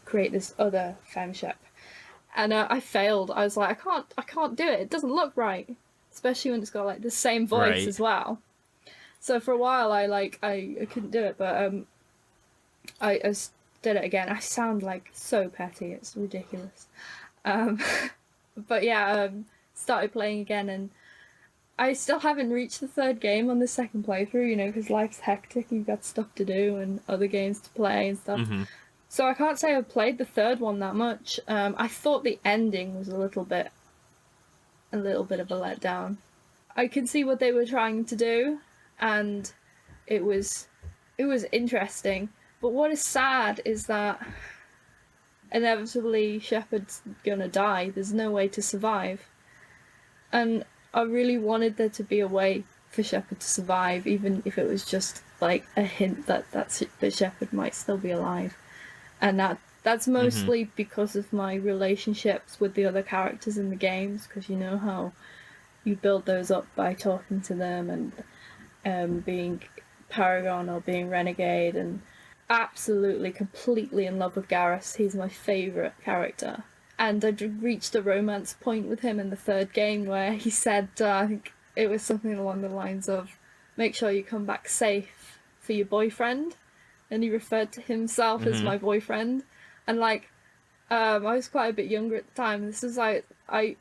create this other femshep. And I failed. I was like, I can't do it. It doesn't look right, especially when it's got like the same voice as well. So for a while, I couldn't do it, but I did it again. I sound like so petty; it's ridiculous. But yeah, started playing again, and I still haven't reached the 3rd game on the second playthrough. Because life's hectic, you've got stuff to do and other games to play and stuff. So I can't say I've played the 3rd one that much. I thought the ending was a little bit of a letdown. I could see what they were trying to do, and it was interesting. But what is sad is that inevitably Shepard's gonna die. There's no way to survive, and I really wanted there to be a way for Shepard to survive, even if it was just like a hint that Shepard might still be alive. And that's mostly because of my relationships with the other characters in the games, because you know how you build those up by talking to them and being Paragon or being Renegade, and absolutely, completely in love with Garrus. He's my favourite character. And I reached a romance point with him in the 3rd game where he said, I think it was something along the lines of, make sure you come back safe for your boyfriend. And he referred to himself as my boyfriend. And like, I was quite a bit younger at the time. This is like, I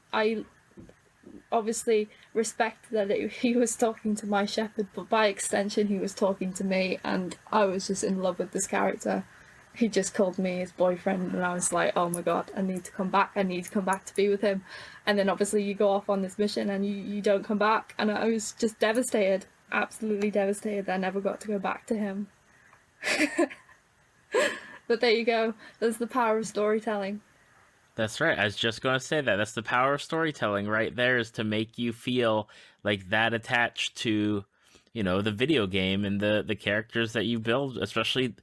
obviously respect that he was talking to my Shepard, but by extension he was talking to me, and I was just in love with this character. He just called me his boyfriend, and I was like, oh my god, I need to come back to be with him. And then obviously you go off on this mission and you don't come back, and I was just devastated, absolutely devastated that I never got to go back to him. But there you go, there's the power of storytelling. That's right. I was just going to say that. That's the power of storytelling right there, is to make you feel like that attached to, the video game and the characters that you build, especially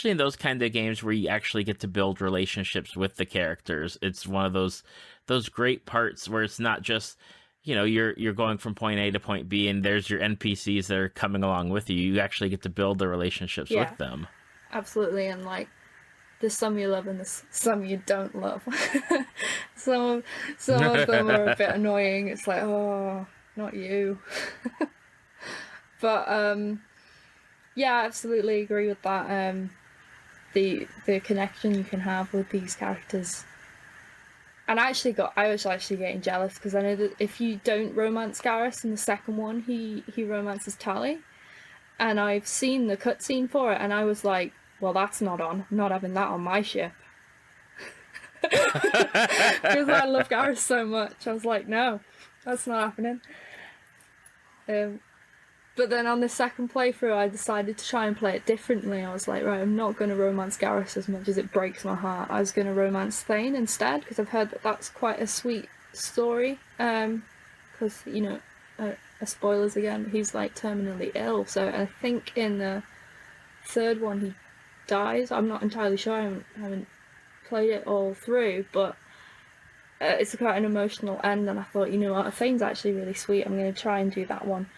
in those kind of games where you actually get to build relationships with the characters. It's one of those great parts where it's not just, you're going from point A to point B and there's your NPCs that are coming along with you. You actually get to build the relationships with them. Absolutely. And like, there's some you love and there's some you don't love. some of them are a bit annoying. It's like, oh, not you. But yeah, I absolutely agree with that. The connection you can have with these characters. And I was actually getting jealous, because I know that if you don't romance Garrus in the second one, he romances Tali. And I've seen the cutscene for it, and I was like, well, that's not on. I'm not having that on my ship. Because I love Garrus so much. I was like, no, that's not happening. But then on the second playthrough, I decided to try and play it differently. I was like, right, I'm not going to romance Garrus as much as it breaks my heart. I was going to romance Thane instead, because I've heard that that's quite a sweet story. Because, spoilers again, he's like terminally ill. So I think in the 3rd one he dies. I'm not entirely sure. I haven't played it all through, but it's quite an emotional end, and I thought, you know what, Thane's actually really sweet. I'm going to try and do that one.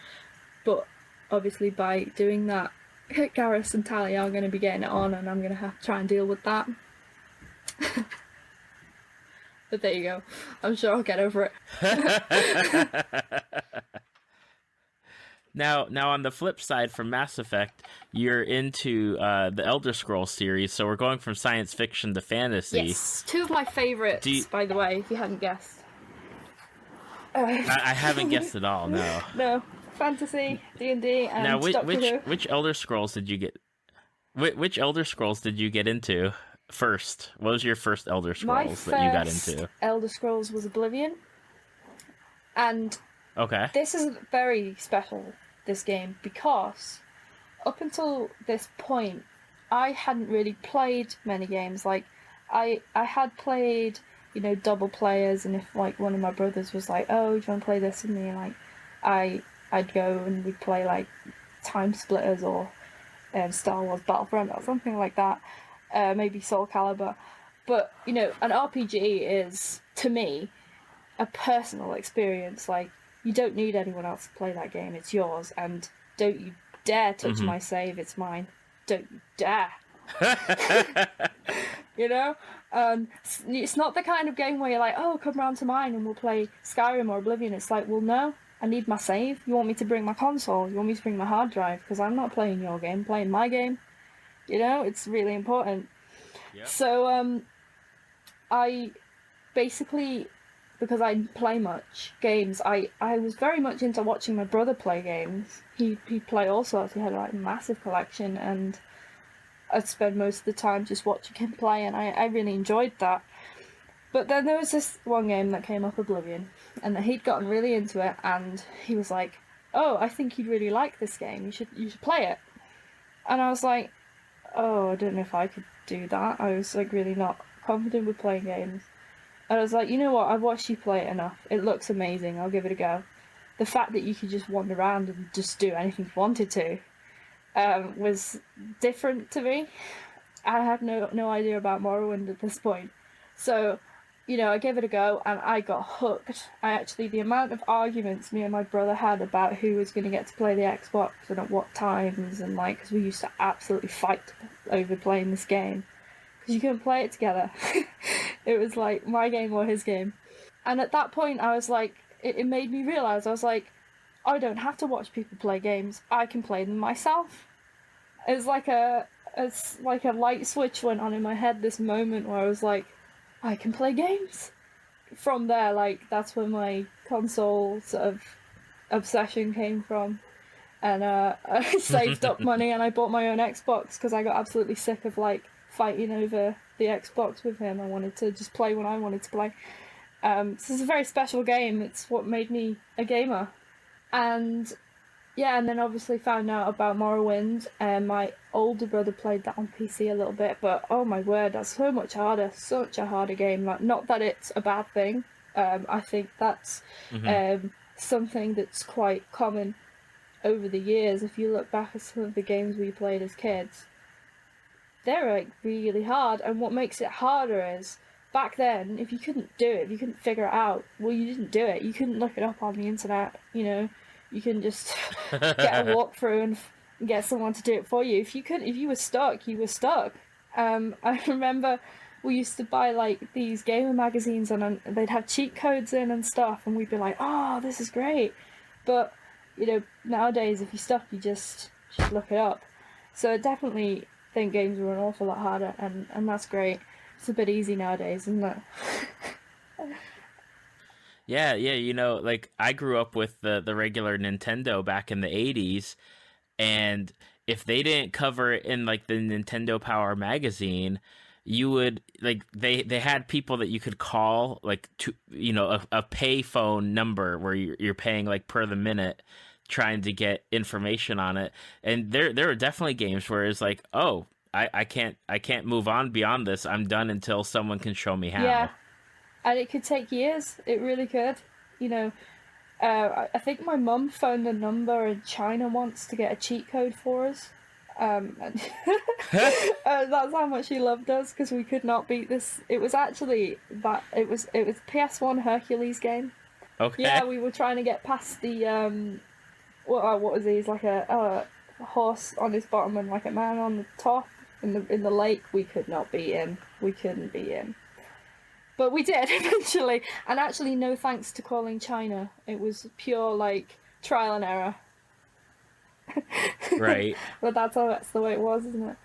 But obviously, by doing that, Garrus and Tally are going to be getting it on, and I'm going to have to try and deal with that. But there you go. I'm sure I'll get over it. Now, on the flip side, from Mass Effect, you're into the Elder Scrolls series, so we're going from science fiction to fantasy. Yes, two of my favourites, by the way, if you hadn't guessed. I haven't guessed at all. No. No, fantasy, D&D, and now, Doctor Who. which Elder Scrolls did you get? Which Elder Scrolls did you get into first? What was your first Elder Scrolls that you got into? Elder Scrolls was Oblivion, and okay, this is very special. This game, because up until this point, I hadn't really played many games. Like, I had played, you know, double players, and if like one of my brothers was like, "Oh, do you want to play this with me?" Like, I'd go and we'd play like Time Splitters or Star Wars Battlefront or something like that. Maybe Soul Calibur. But you know, an RPG is, to me, a personal experience. Like, you don't need anyone else to play that game. It's yours, and don't you dare touch my save. It's mine. Don't you dare. You know? It's not the kind of game where you're like, oh, come round to mine and we'll play Skyrim or Oblivion. It's like, well, no, I need my save. You want me to bring my console? You want me to bring my hard drive? Because I'm not playing your game, I'm playing my game. You know? It's really important. Yep. So, I basically, because I didn't play much games, I was very much into watching my brother play games. He'd play all sorts. He had like a massive collection, and I'd spend most of the time just watching him play, and I really enjoyed that. But then there was this one game that came up, Oblivion, and he'd gotten really into it, and he was like, "Oh, I think you'd really like this game. You should play it." And I was like, "Oh, I don't know if I could do that." I was like really not confident with playing games. And I was like, you know what, I've watched you play it enough. It looks amazing, I'll give it a go. The fact that you could just wander around and just do anything you wanted to was different to me. I had no idea about Morrowind at this point. So, you know, I gave it a go and I got hooked. The amount of arguments me and my brother had about who was going to get to play the Xbox and at what times, and like, because we used to absolutely fight over playing this game. Because you couldn't play it together. It was like my game or his game. And at that point I was like, it made me realise, I was like, I don't have to watch people play games, I can play them myself. It's like a light switch went on in my head, this moment where I was like, I can play games. From there, like, that's where my console sort of obsession came from. And I saved up money and I bought my own Xbox because I got absolutely sick of like fighting over the Xbox with him. I wanted to just play when I wanted to play. So it's a very special game. It's what made me a gamer. And yeah, and then obviously found out about Morrowind, and my older brother played that on PC a little bit, but oh my word, that's so much harder, such a harder game. Like, not that it's a bad thing, I think that's something that's quite common over the years. If you look back at some of the games we played as kids, they're like really hard, and what makes it harder is, back then, if you couldn't do it, if you couldn't figure it out, well, you didn't do it. You couldn't look it up on the internet, you know. You can just get a walkthrough and get someone to do it for you. If you were stuck, you were stuck. I remember we used to buy like these gamer magazines, and they'd have cheat codes in and stuff, and we'd be like, "Oh, this is great." But you know, nowadays, if you're stuck, you just look it up. So I definitely think games were an awful lot harder, and that's great. It's a bit easy nowadays, isn't it? Yeah, you know, like, I grew up with the regular Nintendo back in the 80s, and if they didn't cover it in, like, the Nintendo Power magazine, you would, like, they had people that you could call, like, to, you know, a pay phone number where you're paying, like, per the minute, trying to get information on it. And there were definitely games where it's like, oh, I can't move on beyond this. I'm done until someone can show me how. Yeah. And it could take years. It really could. You know, I think my mum phoned a number in China once to get a cheat code for us. And that's how much he loved us, because we could not beat this. It was actually that it was PS1 Hercules game. Okay. Yeah, we were trying to get past the what was he? He's like a horse on his bottom and like a man on the top in the lake. We could not beat him. We couldn't beat him. But we did eventually, and actually no thanks to calling China. It was pure like trial and error. Right. But that's the way it was, isn't it?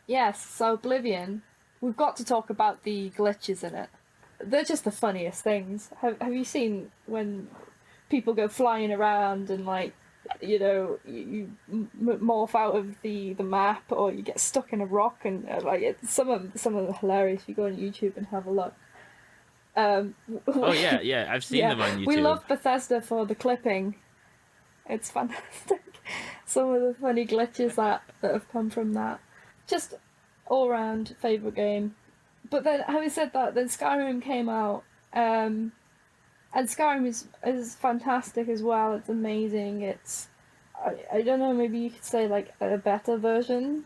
Yes, so Oblivion, we've got to talk about the glitches in it. They're just the funniest things. Have you seen when people go flying around and like, you know, you morph out of the map, or you get stuck in a rock, and some of them are hilarious. You go on YouTube and have a look. Oh yeah, I've seen them on YouTube. We love Bethesda for the clipping. It's fantastic. Some of the funny glitches that have come from that. Just all round favourite game. But then, having said that, then Skyrim came out, and Skyrim is fantastic as well. It's amazing. It's I don't know, maybe you could say like a better version,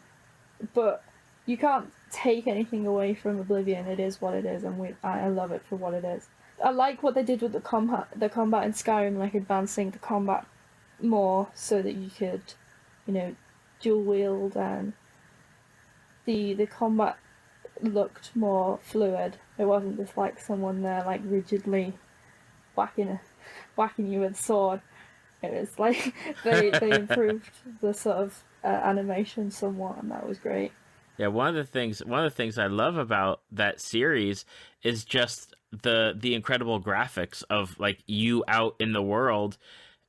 but you can't take anything away from Oblivion. It is what it is, and I love it for what it is. I like what they did with the combat in Skyrim, like advancing the combat more so that you could, you know, dual wield, and the combat looked more fluid. It wasn't just like someone there like rigidly whacking you with a sword. It was like they improved the sort of animation somewhat, and that was great. Yeah, one of the things I love about that series is just the incredible graphics of like you out in the world,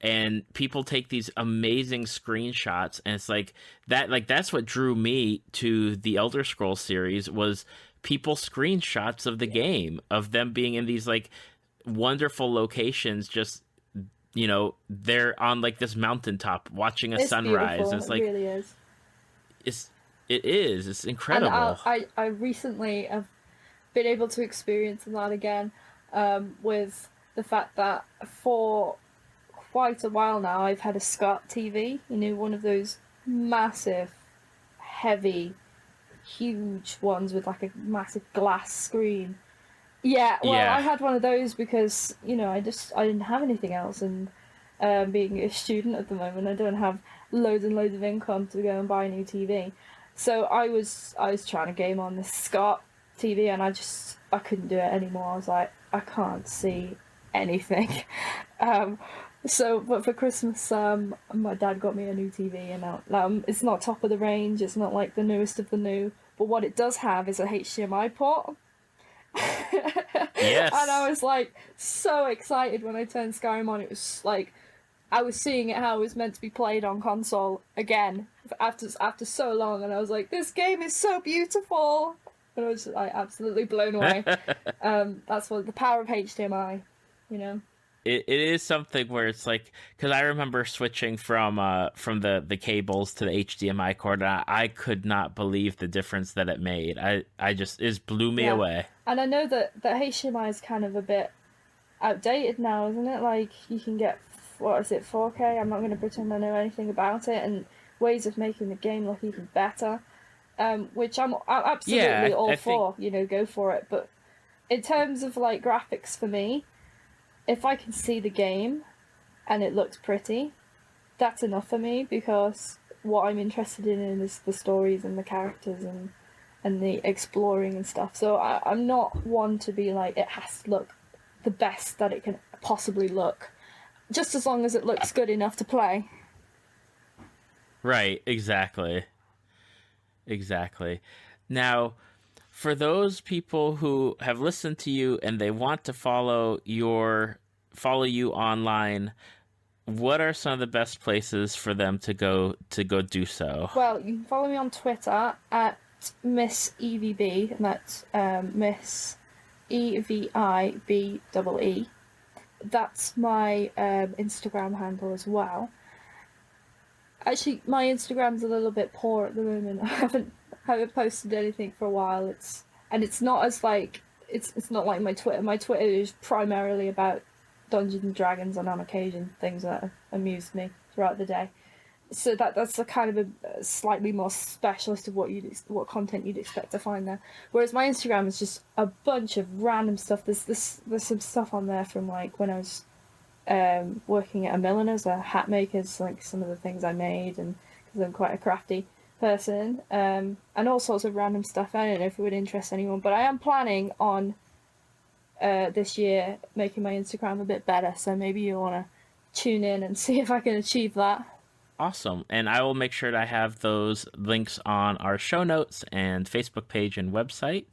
and people take these amazing screenshots, and it's like that's what drew me to the Elder Scrolls series, was people screenshots of the game, of them being in these like wonderful locations, just, you know, they're on like this mountaintop watching a sunrise. Beautiful. It's like, it really is. It's incredible. And I recently have been able to experience that again, with the fact that for quite a while now I've had a SCART TV, you know, one of those massive, heavy, huge ones with like a massive glass screen. Yeah, well, Yeah. I had one of those because, you know, I didn't have anything else, and being a student at the moment, I don't have loads and loads of income to go and buy a new TV. So I was trying to game on this SCART TV, and I couldn't do it anymore. I was like, I can't see anything. But for Christmas, my dad got me a new TV, and it's not top of the range. It's not like the newest of the new, but what it does have is a HDMI port. Yes. And I was like so excited when I turned Skyrim on. It was like I was seeing it how it was meant to be played on console again after so long, and I was like, this game is so beautiful, and I was just, like, absolutely blown away. That's what the power of HDMI, you know. It is something where it's like, because I remember switching from the cables to the HDMI cord, and I could not believe the difference that it made. It blew me away. And I know that HDMI is kind of a bit outdated now, isn't it? Like, you can get, 4K? I'm not going to pretend I know anything about it, and ways of making the game look even better, which I'm absolutely all for. You know, go for it. But in terms of like graphics for me, if I can see the game and it looks pretty, that's enough for me, because what I'm interested in is the stories and the characters and the exploring and stuff. So I'm not one to be like, it has to look the best that it can possibly look, just as long as it looks good enough to play. Right, exactly. Now, for those people who have listened to you and they want to follow you online, what are some of the best places for them to go do so? Well, you can follow me on Twitter at Miss EVB, and that's Miss EVIBEE. That's my Instagram handle as well. Actually, my Instagram's a little bit poor at the moment. I haven't posted anything for a while. It's not as like it's not like my Twitter. My Twitter is primarily about Dungeons and Dragons, and on occasion things that amuse me throughout the day. So that's a kind of a slightly more specialist of what content you'd expect to find there. Whereas my Instagram is just a bunch of random stuff. There's some stuff on there from like when I was working at a milliner's, a hat maker's, like some of the things I made, and because I'm quite a crafty person, and all sorts of random stuff. I don't know if it would interest anyone, but I am planning on this year making my Instagram a bit better. So maybe you'll want to tune in and see if I can achieve that. Awesome. And I will make sure to have those links on our show notes and Facebook page and website.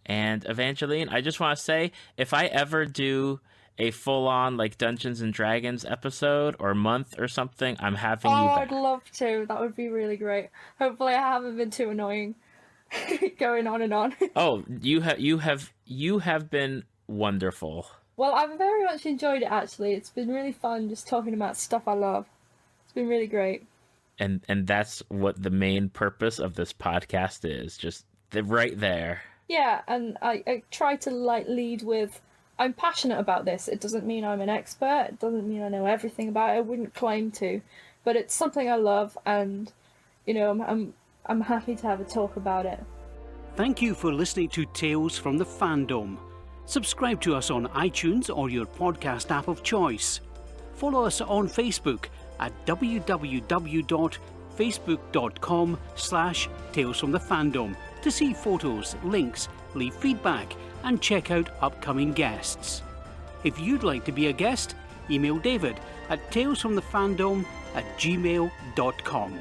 And Evangeline, I just want to say, if I ever do a full-on like Dungeons and Dragons episode or month or something, I'm having you back. I'd love to. That would be really great. Hopefully I haven't been too annoying going on and on. Oh, you have been wonderful. Well, I've very much enjoyed it, actually. It's been really fun just talking about stuff I love. It's been really great. And that's what the main purpose of this podcast is, just right there. Yeah, and I try to like lead with, I'm passionate about this. It doesn't mean I'm an expert. It doesn't mean I know everything about it. I wouldn't claim to, but it's something I love, and you know, I'm happy to have a talk about it. Thank you for listening to Tales from the Fandom. Subscribe to us on iTunes or your podcast app of choice. Follow us on Facebook at www.facebook.com/talesfromthefandom to see photos, links, leave feedback, and check out upcoming guests. If you'd like to be a guest, email David at talesfromthefandom@gmail.com.